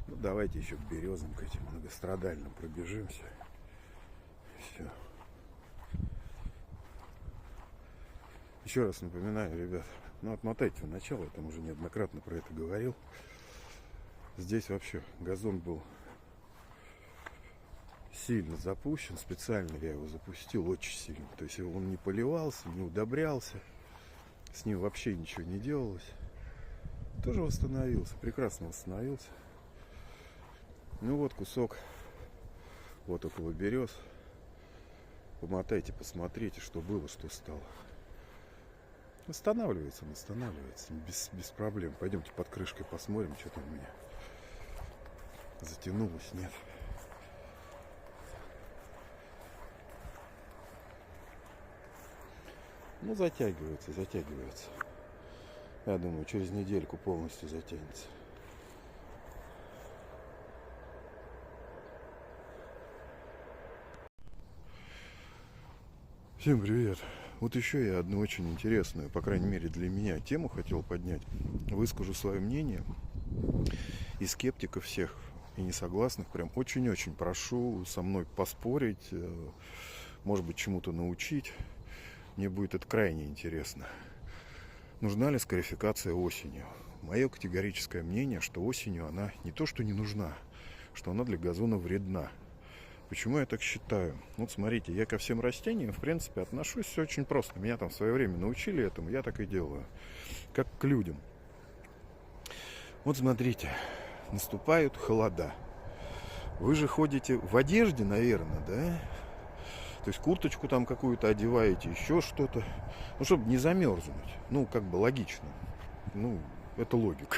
[SPEAKER 1] Ну, давайте еще к березам, к этим многострадальным пробежимся. Все. Еще раз напоминаю, ребят, ну отмотайте в начало, я там уже неоднократно про это говорил. Здесь вообще газон был сильно запущен, специально я его запустил очень сильно. То есть он не поливался, не удобрялся, с ним вообще ничего не делалось. Тоже восстановился, прекрасно восстановился. Ну вот кусок, вот около берез. помотайте, посмотрите, что было, что стало. Восстанавливается, без проблем. Пойдемте под крышкой посмотрим, что там у меня затянулось, нет. Ну, затягивается. Я думаю, через недельку полностью затянется. Всем привет. Вот еще я одну очень интересную, по крайней мере для меня, тему хотел поднять. Выскажу свое мнение. И скептиков всех, и несогласных прям очень-очень прошу со мной поспорить, может быть, чему-то научить. Мне будет это крайне интересно. Нужна ли скарификация осенью? Мое категорическое мнение, что осенью она не то что не нужна, что она для газона вредна. Почему я так считаю? Вот смотрите, я ко всем растениям, в принципе, отношусь все очень просто. Меня там в свое время научили этому, я так и делаю. Как к людям. Вот смотрите, наступают холода. Вы же ходите в одежде, наверное, да? То есть курточку там какую-то одеваете, еще что-то. Ну, чтобы не замерзнуть. Ну, как бы логично. Ну, это логика.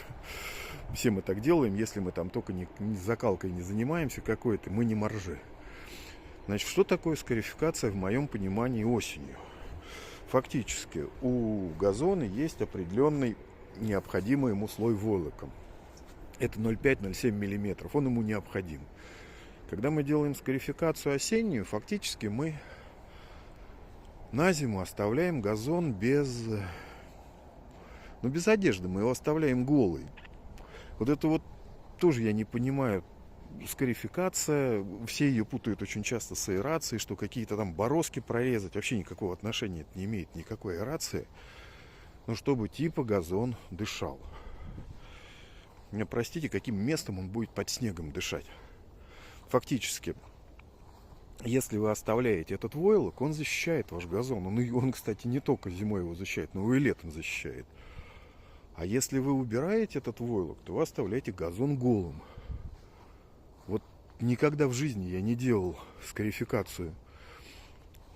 [SPEAKER 1] Все мы так делаем, если мы там только не закалкой не занимаемся какой-то, мы не моржи. Значит, что такое скарификация в моем понимании осенью? Фактически у газона есть определенный необходимый ему слой войлока. Это 0,5-0,7 мм. Он ему необходим. Когда мы делаем скарификацию осеннюю, фактически мы на зиму оставляем газон без одежды. Мы его оставляем голый. Вот это вот тоже я не понимаю. Скарификация, все ее путают очень часто с аэрацией, что какие-то там бороздки прорезать. Вообще никакого отношения это не имеет, никакой аэрации. Но чтобы типа газон дышал. Меня простите, каким местом он будет под снегом дышать? Фактически, если вы оставляете этот войлок, он защищает ваш газон. Он, кстати, не только зимой его защищает, но и летом защищает. А если вы убираете этот войлок, то вы оставляете газон голым. Вот никогда в жизни я не делал скарификацию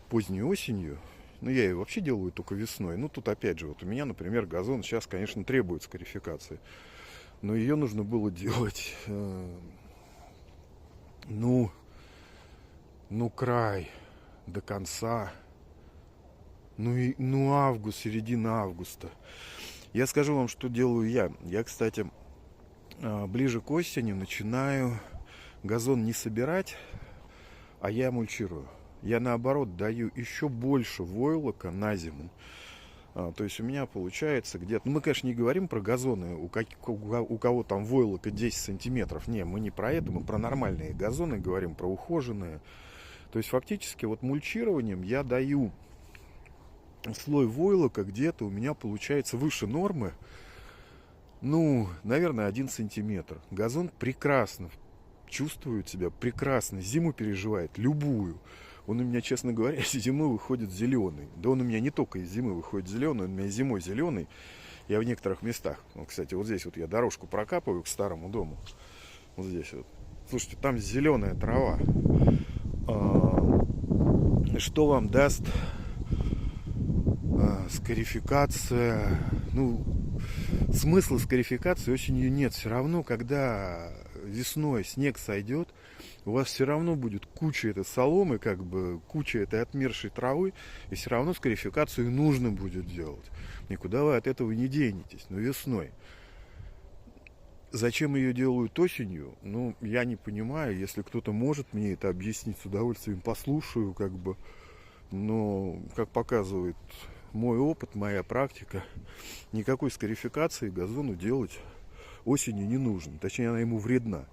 [SPEAKER 1] поздней осенью. Ну, я ее вообще делаю только весной. Ну, тут опять же, вот у меня, например, газон сейчас, конечно, требует скарификации. Но ее нужно было делать... край до конца. Август, середина августа. Я скажу вам, что делаю я. Я, кстати, ближе к осени начинаю газон не собирать, а я мульчирую. Я, наоборот, даю еще больше войлока на зиму. То есть у меня получается где-то... мы, конечно, не говорим про газоны, у кого там войлока 10 сантиметров. Не, мы не про это, мы про нормальные газоны говорим, про ухоженные. То есть фактически вот мульчированием я даю слой войлока где-то у меня получается выше нормы. Наверное, 1 сантиметр. Газон прекрасно чувствует себя, прекрасно зиму переживает, любую. Он у меня, честно говоря, из зимы выходит зеленый. Да он у меня не только из зимы выходит зеленый, он у меня зимой зеленый. Я в некоторых местах, кстати, вот здесь вот я дорожку прокапываю к старому дому. Вот здесь вот. Слушайте, там зеленая трава. Что вам даст скарификация? Смысла скарификации осенью нет. Все равно, когда весной снег сойдет, у вас все равно будет куча этой соломы, куча этой отмершей травы, и все равно скарификацию нужно будет делать. Никуда вы от этого не денетесь. Но весной. Зачем ее делают осенью? Я не понимаю. Если кто-то может мне это объяснить, с удовольствием послушаю, Но, как показывает мой опыт, моя практика, никакой скарификации газону делать осенью не нужно. Точнее, она ему вредна.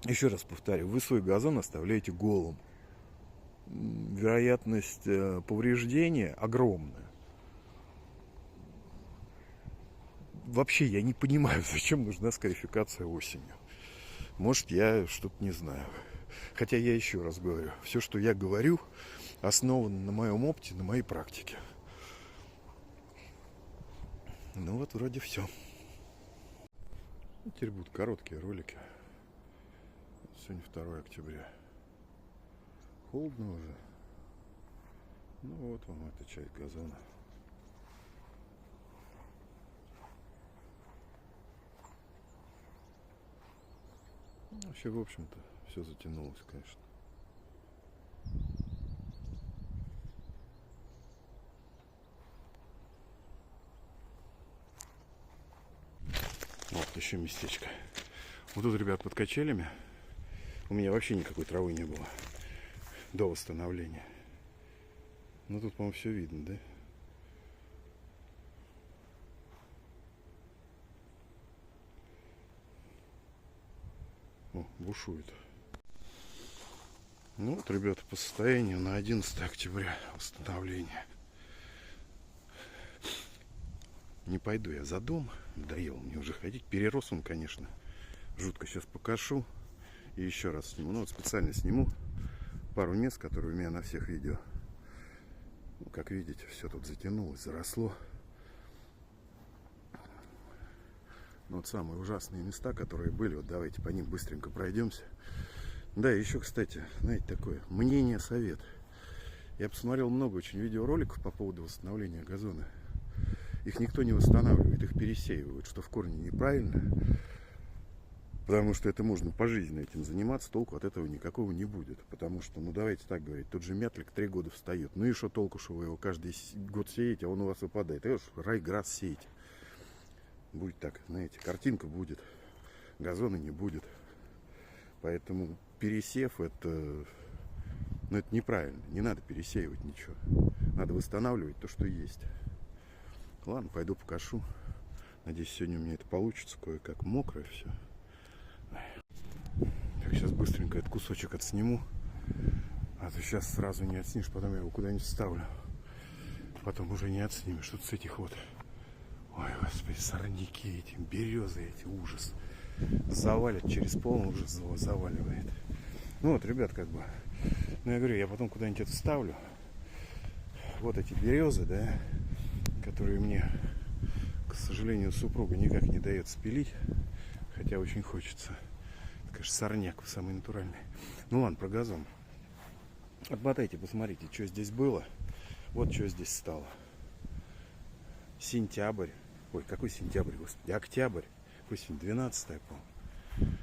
[SPEAKER 1] Еще раз повторю, вы свой газон оставляете голым. Вероятность повреждения огромная. Вообще я не понимаю, зачем нужна скарификация осенью. Может, я что-то не знаю. Хотя я еще раз говорю, все, что я говорю, основано на моем опыте, на моей практике. Вот вроде все. Теперь будут короткие ролики. Сегодня 2 октября. Холодно уже. Ну вот вам эта часть газона. Вообще, в общем-то, все затянулось, конечно. Вот еще местечко. Вот тут, ребят, под качелями у меня вообще никакой травы не было до восстановления. Ну тут, по-моему, все видно, да? О, бушует. Ну вот, ребята, по состоянию на 11 октября восстановление. Не пойду я за дом. Надоело мне уже ходить. Перерос он, конечно. Жутко. Сейчас покажу. И еще раз сниму. Ну вот специально сниму пару мест, которые у меня на всех видео. Ну, как видите, все тут затянулось, заросло. Ну, вот самые ужасные места, которые были. Вот давайте по ним быстренько пройдемся. Да, еще, кстати, знаете, такое мнение, совет. Я посмотрел много очень видеороликов по поводу восстановления газона. Их никто не восстанавливает, их пересеивают, что в корне неправильно. Потому что это можно пожизненно этим заниматься, толку от этого никакого не будет. Потому что, ну давайте так говорить, тот же мятлик 3 года встает. Ну и что толку, что вы его каждый год сеете, а он у вас выпадает. Это уж райграсс сеять. Будет так, знаете, картинка будет, газона не будет. Поэтому пересев это, ну, это неправильно. Не надо пересеивать ничего. Надо восстанавливать то, что есть. Ладно, пойду покажу. Надеюсь, сегодня у меня это получится. Кое-как мокрое все. Так, сейчас быстренько этот кусочек отсниму. А то сейчас сразу не отснимешь, потом я его куда-нибудь вставлю. Потом уже не отснимешь. Тут с этих вот... Ой, господи, сорняки эти, березы эти, ужас. Завалит через пол, уже заваливает. Ну вот, ребят, как бы... Ну, я говорю, я потом куда-нибудь это вставлю. Вот эти березы, да, которые мне, к сожалению, супруга никак не дает спилить. Хотя очень хочется. Это, конечно, сорняк самый натуральный. Ну ладно, про газон. Отмотайте, посмотрите, что здесь было. Вот что здесь стало. Сентябрь. Ой, какой сентябрь, господи, октябрь. Пусть 12-е, по-моему.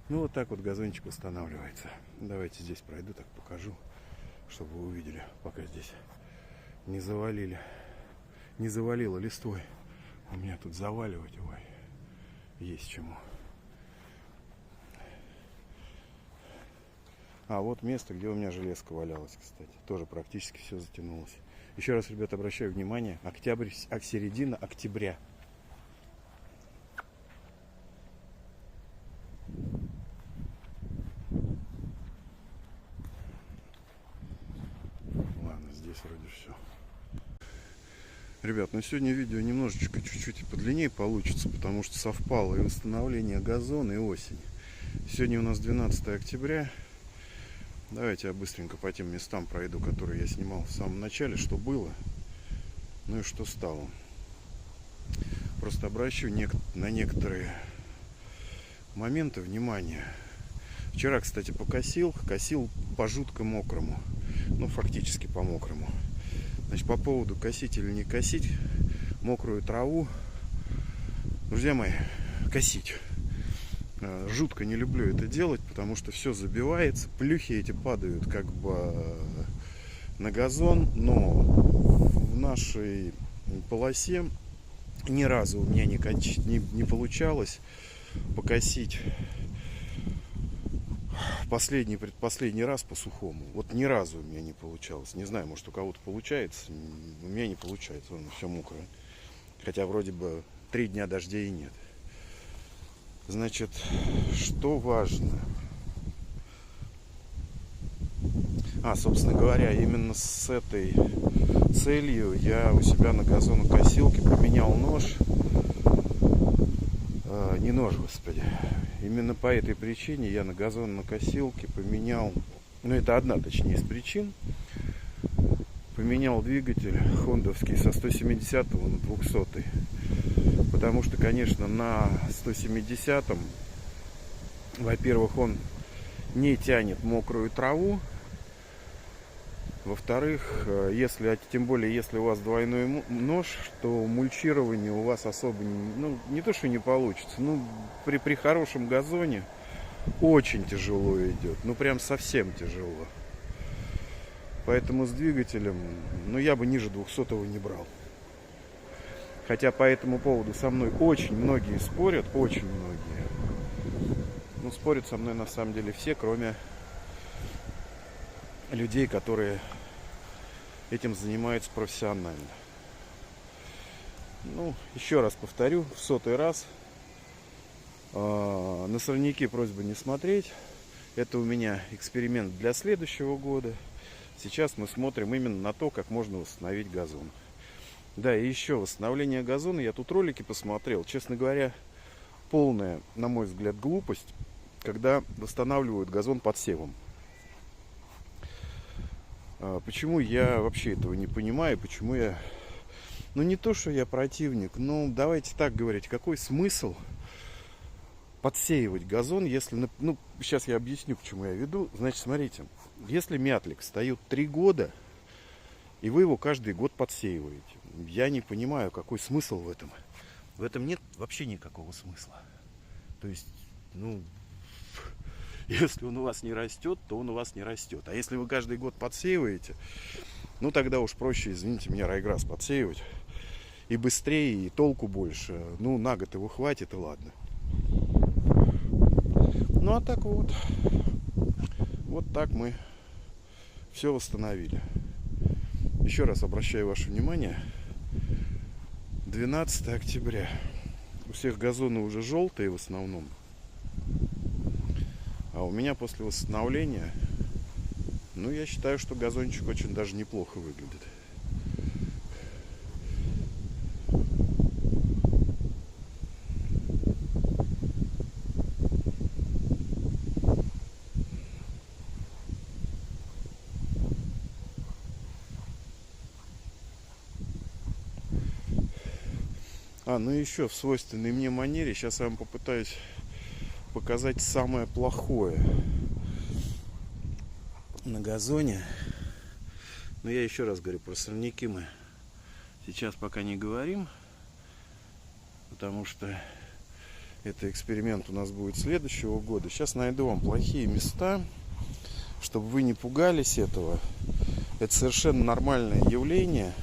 [SPEAKER 1] Ну вот так вот газончик восстанавливается. Давайте здесь пройду, так покажу, чтобы вы увидели, пока здесь не завалили. Не завалило листвой. У меня тут заваливать, ой, есть чему. А вот место, где у меня железка валялась, кстати. Тоже практически все затянулось. Еще раз, ребята, обращаю внимание. Октябрь, середина октября. Ладно, здесь вроде все. Ребят, ну сегодня видео немножечко чуть-чуть подлиннее получится, потому что совпало и восстановление газона, и осень. Сегодня у нас 12 октября. Давайте я быстренько по тем местам пройду, которые я снимал в самом начале, что было, ну и что стало. Просто обращу на некоторые моменты внимание. Вчера, кстати, косил по жутко мокрому, ну фактически по мокрому. Значит, по поводу косить или не косить мокрую траву, друзья мои, косить. Жутко не люблю это делать, потому что все забивается, плюхи эти падают как бы на газон, но в нашей полосе ни разу у меня не получалось покосить предпоследний раз по сухому. Вот ни разу у меня не получалось. Не знаю, может у кого-то получается, у меня не получается, вон, все мокрое. Хотя вроде бы 3 дня дождей и нет. Значит, что важно? Собственно говоря, именно с этой целью я у себя на газонокосилке поменял нож. Не нож, господи. Именно по этой причине я на газонокосилке поменял, ну это одна, точнее, из причин, поменял двигатель хондовский со 170 на 200. Потому что, конечно, на 170-м, во-первых, он не тянет мокрую траву. Во-вторых, если, а тем более, если у вас двойной нож, то мульчирование у вас особо не то, что не получится, при хорошем газоне очень тяжело идет. Прям совсем тяжело. Поэтому с двигателем, я бы ниже 200-го не брал. Хотя по этому поводу со мной очень многие спорят, очень многие. Спорят со мной на самом деле все, кроме людей, которые этим занимаются профессионально. Еще раз повторю, в 100-й раз, на сорняки просьба не смотреть. Это у меня эксперимент для следующего года. Сейчас мы смотрим именно на то, как можно восстановить газон. Да, и еще восстановление газона. Я тут ролики посмотрел. Честно говоря, полная, на мой взгляд, глупость, когда восстанавливают газон подсевом. Почему я вообще этого не понимаю? Почему я... не то, что я противник, давайте так говорить. Какой смысл подсеивать газон, если... сейчас я объясню, к чему я веду. Значит, смотрите. Если мятлик стоит 3 года, и вы его каждый год подсеиваете, я не понимаю, какой смысл в этом. В этом нет вообще никакого смысла. То есть, если он у вас не растет, то он у вас не растет. А если вы каждый год подсеиваете, тогда уж проще, извините меня, райграсс подсеивать. И быстрее, и толку больше. На год его хватит, и ладно. А так вот. Вот так мы все восстановили. Еще раз обращаю ваше внимание. 12 октября. У всех газоны уже желтые в основном. А у меня после восстановления, я считаю, что газончик очень даже неплохо выглядит. Еще в свойственной мне манере сейчас я вам попытаюсь показать самое плохое на газоне. Но я еще раз говорю, про сорняки мы сейчас пока не говорим, потому что это эксперимент у нас будет следующего года. Сейчас найду вам плохие места, чтобы вы не пугались этого. Это совершенно нормальное явление,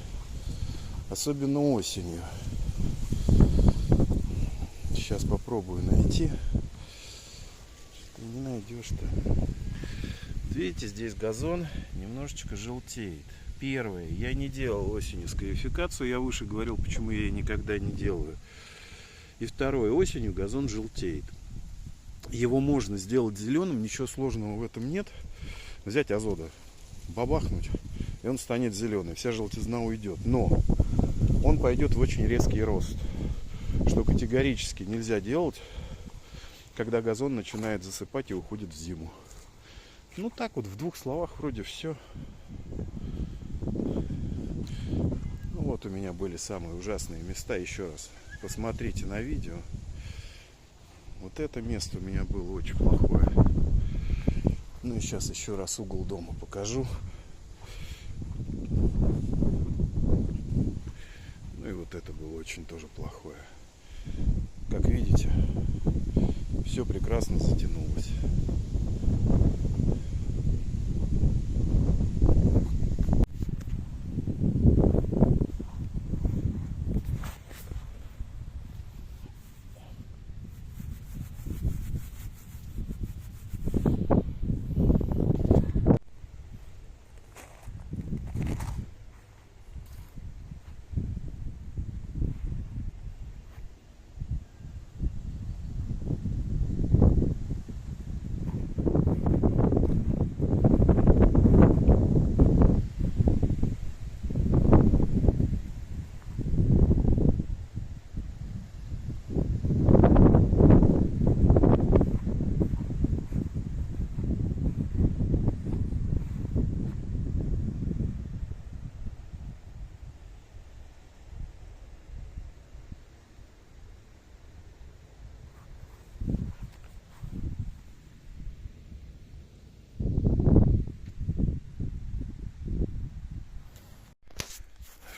[SPEAKER 1] особенно осенью. Сейчас попробую найти. Что-то не найдешь-то. Видите, здесь газон немножечко желтеет. Первое. Я не делал осенью скарификацию. Я выше говорил, почему я ее никогда не делаю. И второе. Осенью газон желтеет. Его можно сделать зеленым. Ничего сложного в этом нет. Взять азота, бабахнуть, и он станет зеленый. Вся желтизна уйдет. Но он пойдет в очень резкий рост. Что категорически нельзя делать, когда газон начинает засыпать и уходит в зиму. Так вот, в 2 словах вроде все. Вот у меня были самые ужасные места. Еще раз посмотрите на видео. Вот это место у меня было очень плохое. И сейчас еще раз угол дома покажу. И вот это было очень тоже плохое. Как видите, все прекрасно затянулось.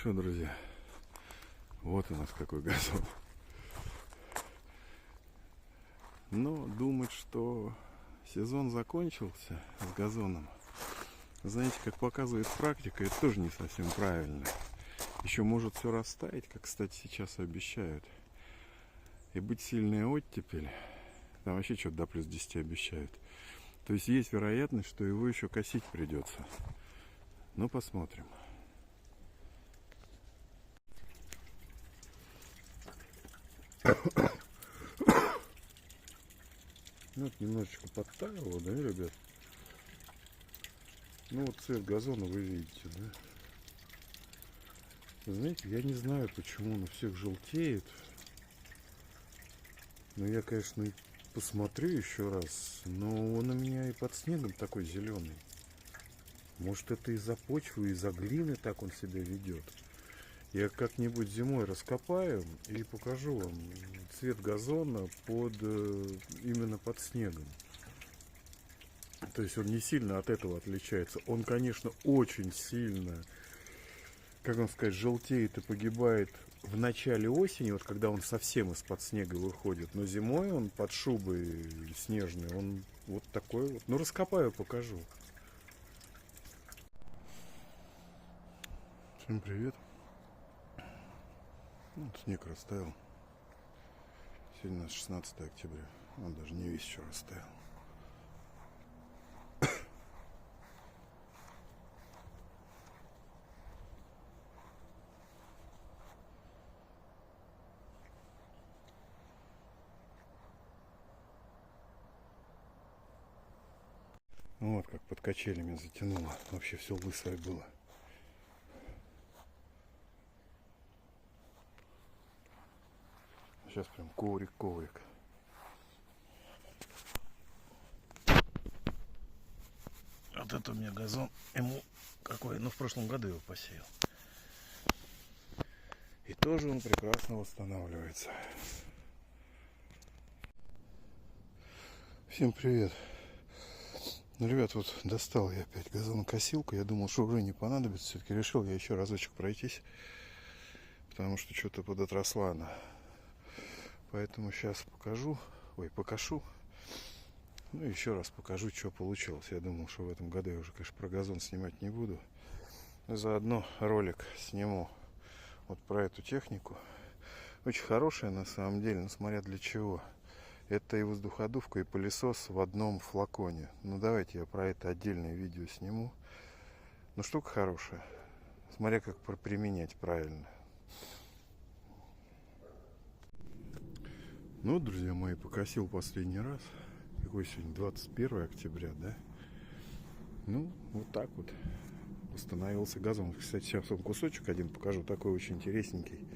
[SPEAKER 1] Что, друзья, вот у нас какой газон. Но думать, что сезон закончился с газоном, знаете, как показывает практика, это тоже не совсем правильно. Еще может все растаять, как, кстати, сейчас обещают. И быть сильной оттепель. Там вообще что-то до плюс 10 обещают. То есть есть вероятность, что его еще косить придется. Ну, посмотрим. Ну, вот немножечко подтаяло, да, ребят? Ну, вот цвет газона вы видите, да? Вы знаете, я не знаю, почему он у всех желтеет. Но я, конечно, посмотрю еще раз. Но он у меня и под снегом такой зеленый. Может, это из-за почвы, из-за глины так он себя ведет. Я как-нибудь зимой раскопаю и покажу вам цвет газона именно под снегом. То есть он не сильно от этого отличается. Он, конечно, очень сильно, как вам сказать, желтеет и погибает в начале осени, вот когда он совсем из-под снега выходит. Но зимой он под шубой снежной, он вот такой вот. Ну, раскопаю, покажу. Всем привет. Вот снег растаял. Сегодня у нас 16 октября. Он даже не весь еще растаял. Вот как под качелями затянуло. Вообще все лысое было. Сейчас прям коврик-коврик. Вот это у меня газон. Ему какой? Ну, в прошлом году его посеял. И тоже он прекрасно восстанавливается. Всем привет. Ну, ребят, вот достал я опять газонокосилку. Я думал, что уже не понадобится. Все-таки решил я еще разочек пройтись. Потому что что-то подотросла она. Поэтому сейчас покажу. Ну, еще раз покажу, что получилось. Я думал, что в этом году я уже, конечно, про газон снимать не буду. Заодно ролик сниму вот про эту технику. Очень хорошая на самом деле, но смотря для чего. Это и воздуходувка, и пылесос в одном флаконе. Ну, давайте я про это отдельное видео сниму. Но штука хорошая. Смотря как применять правильно. Ну, друзья мои, покосил последний раз. Какой сегодня? 21 октября, да? Ну, вот так вот установился газон. Кстати, сейчас вам кусочек один покажу. Такой очень интересненький.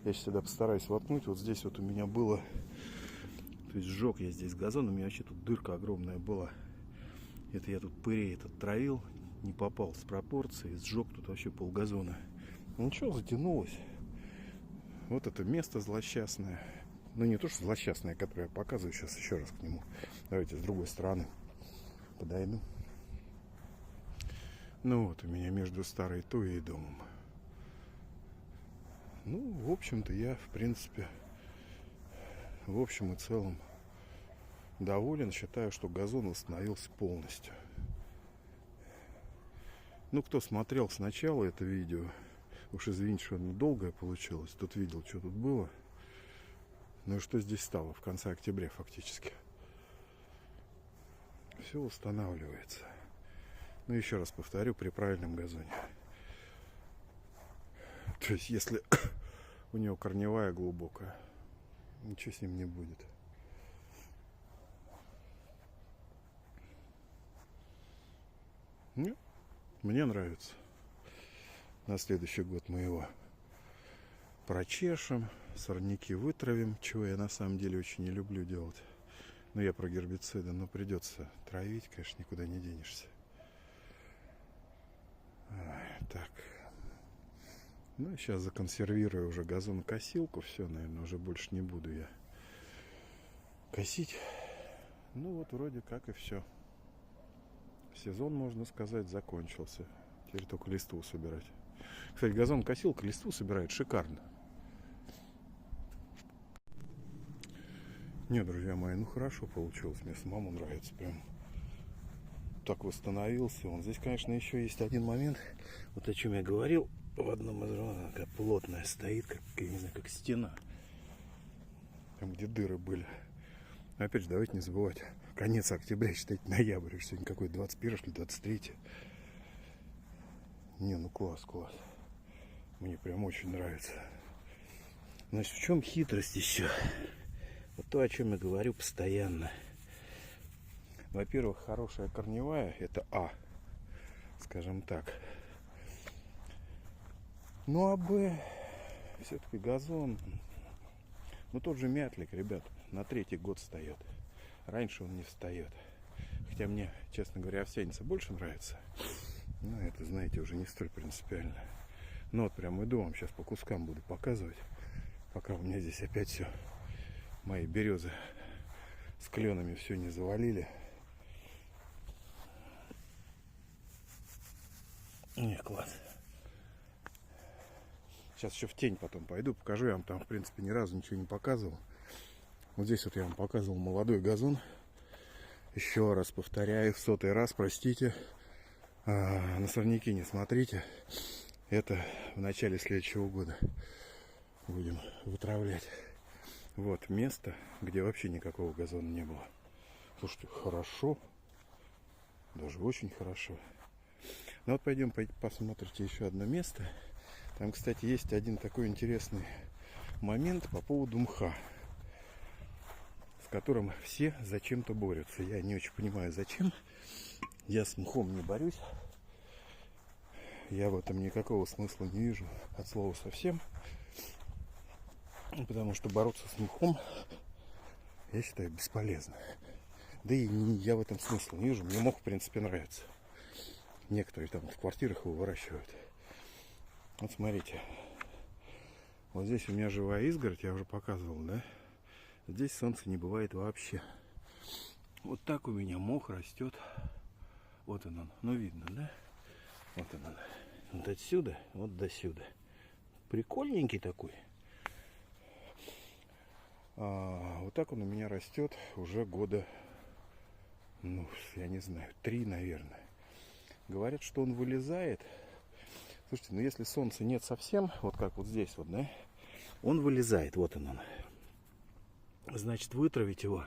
[SPEAKER 1] Я сейчас сюда постараюсь воткнуть. Вот здесь вот у меня было... То есть сжег я здесь газон. У меня вообще тут дырка огромная была. Это я тут пырей этот травил. Не попал с пропорцией. Сжег тут вообще полгазона. Ну ничего, затянулось. Вот это место злосчастное. Ну, не то, что злосчастное, которое я показываю, сейчас еще раз к нему. Давайте с другой стороны подойду. Ну, вот у меня между старой Туей и домом. Ну, в общем-то, я, в принципе, в общем и целом доволен. Считаю, что газон восстановился полностью. Ну, кто смотрел сначала это видео, уж извините, что оно долгое получилось. Тут видел, что тут было. Ну и что здесь стало в конце октября фактически. Все устанавливается. Ну еще раз повторю, при правильном газоне. То есть если у него корневая глубокая, ничего с ним не будет. Нет, мне нравится. На следующий год мы его прочешем, сорняки вытравим, чего я на самом деле очень не люблю делать. Ну, я про гербициды, но придется травить, конечно, никуда не денешься. Так. Ну, сейчас законсервирую уже газонокосилку. Все, наверное, уже больше не буду я косить. Ну, вот вроде как и все. Сезон, можно сказать, закончился. Теперь только листву собирать. Кстати, газонокосилка листву собирает шикарно. Не, друзья мои, ну хорошо получилось. Мне самому нравится. Прям так восстановился он. Здесь, конечно, еще есть один момент. Вот о чем я говорил. В одном из районов такая плотная стоит, как, я не знаю, как стена. Там, где дыры были. Но опять же, давайте не забывать. Конец октября, считайте, ноябрь. Сегодня какой, 21 или 23. Не, ну класс, класс. Мне прям очень нравится. Значит, в чем хитрость еще? Вот то, о чем я говорю постоянно. Во-первых, хорошая корневая — это А, скажем так. Ну а Б, все-таки газон. Ну тот же мятлик, ребят, на 3-й год встает. Раньше он не встает. Хотя мне, честно говоря, овсяница больше нравится. Но это, знаете, уже не столь принципиально. Ну вот прям иду вам сейчас по кускам буду показывать. Пока у меня здесь опять все, мои березы с кленами все не завалили. Не, класс. Сейчас еще в тень потом пойду, покажу. Я вам там, в принципе, ни разу ничего не показывал. Вот здесь вот я вам показывал молодой газон. Еще раз повторяю, в 100-й раз, простите. На сорняки не смотрите. Это в начале следующего года будем вытравлять. Вот место, где вообще никакого газона не было. Слушайте, хорошо. Даже очень хорошо. Ну вот пойдем посмотрите еще одно место. Там, кстати, есть один такой интересный момент по поводу мха, с которым все зачем-то борются. Я не очень понимаю, зачем. Я с мхом не борюсь. Я в этом никакого смысла не вижу от слова совсем. Потому что бороться с мхом, я считаю, бесполезно. Да и я в этом смысла не вижу. Мне мох, в принципе, нравится. Некоторые там в квартирах его выращивают. Вот смотрите. Вот здесь у меня живая изгородь, я уже показывал, да? Здесь солнца не бывает вообще. Вот так у меня мох растет. Вот он. Ну, видно, да? Вот он. Вот отсюда, вот до сюда. Прикольненький такой. Вот так он у меня растет уже года, ну, я не знаю, 3, наверное. Говорят, что он вылезает. Слушайте, ну если солнца нет совсем, вот как вот здесь вот, да, он вылезает, вот он. Значит, вытравить его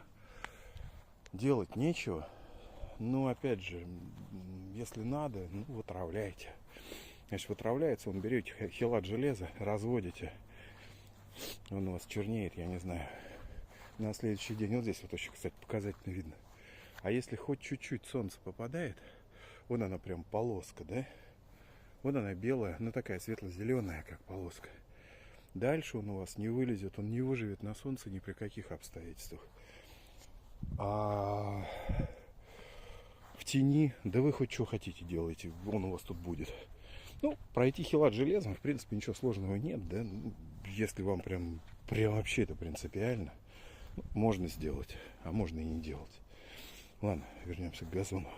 [SPEAKER 1] делать нечего. Но опять же, если надо, ну, вытравляйте. Значит, вытравляется, он берете хелат железа, разводите. Он у вас чернеет, я не знаю. На следующий день, вот здесь вот очень, кстати, показательно видно. А если хоть чуть-чуть солнце попадает, вон она прям полоска, да? Вот она белая, ну такая светло-зеленая, как полоска. Дальше он у вас не вылезет, он не выживет на солнце ни при каких обстоятельствах. А в тени, да вы хоть что хотите делайте, он у вас тут будет. Ну, пройти хелат железом, в принципе, ничего сложного нет, да? Ну, если вам прям вообще это принципиально, ну, можно сделать, а можно и не делать. Ладно, вернемся к газону.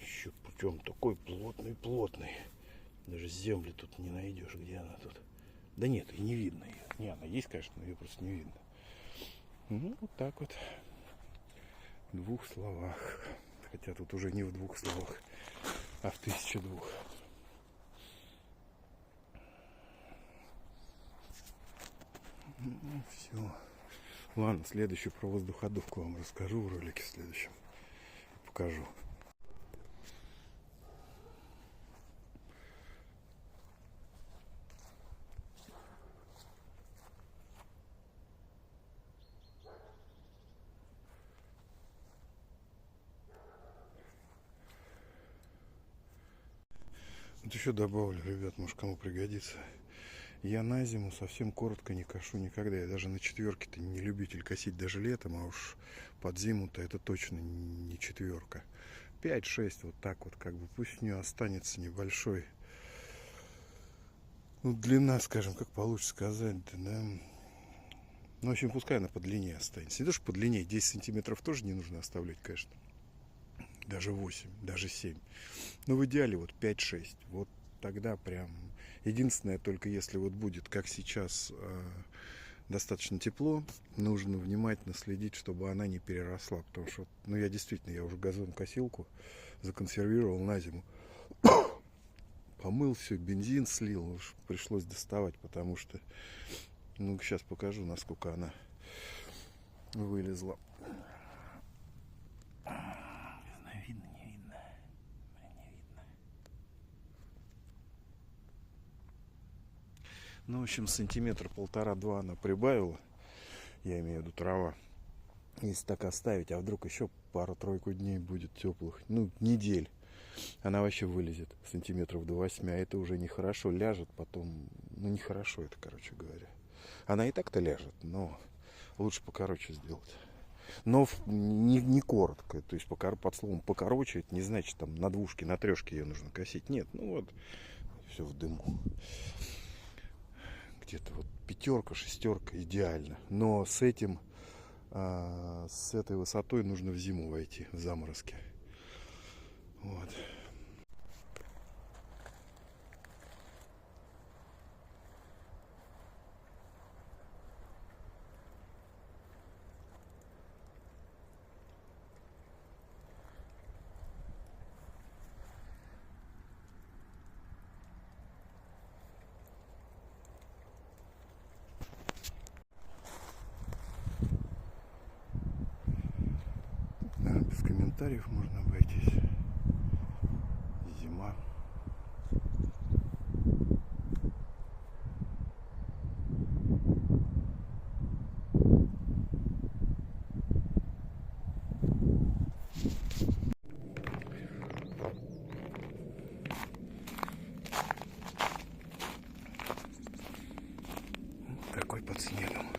[SPEAKER 1] Еще путем такой плотный. Даже земли тут не найдешь, где она тут. Да нет, и не видно ее. Не, она есть, конечно, но ее просто не видно. Ну, вот так вот. В 2 словах. Хотя тут уже не в 2 словах, а в 1002. Ну, все. Ладно, следующую про воздуходувку вам расскажу в ролике в следующем. Покажу. Вот еще добавлю, ребят, может кому пригодится. Я на зиму совсем коротко не кошу никогда. Я даже на 4-ке-то не любитель косить даже летом, а уж под зиму-то это точно не 4. 5-6, вот так вот, как бы пусть у нее останется небольшой. Ну, длина, скажем, как получше сказать, да. Ну, в общем, пускай она по длине останется. Не то, что по длине, 10 сантиметров тоже не нужно оставлять, конечно. даже 8, даже 7. Но в идеале вот 5-6. Вот тогда прям... Единственное, только если вот будет, как сейчас, достаточно тепло, нужно внимательно следить, чтобы она не переросла. Потому что, ну, я уже газонокосилку законсервировал на зиму. Помыл все, бензин слил, уж пришлось доставать, потому что, ну, сейчас покажу, насколько она вылезла. Не знаю, видно, не видно. Не видно. Ну, в общем, сантиметра 1,5-2 она прибавила. Я имею в виду трава. Если так оставить, а вдруг еще пару-тройку дней будет теплых, ну, недель, она вообще вылезет сантиметров до 8, а это уже нехорошо, ляжет потом, ну, нехорошо это, короче говоря. Она и так-то ляжет, но лучше покороче сделать. Но не коротко, то есть под словом покороче, это не значит, там на двушке, на трешке ее нужно косить. Нет, ну вот, все в дыму. Где-то вот 5, 6 идеально. Но с этим, с этой высотой нужно в зиму войти, в заморозки. Вот. Наверное, без комментариев можно обойтись. Зима. Такой под снегом.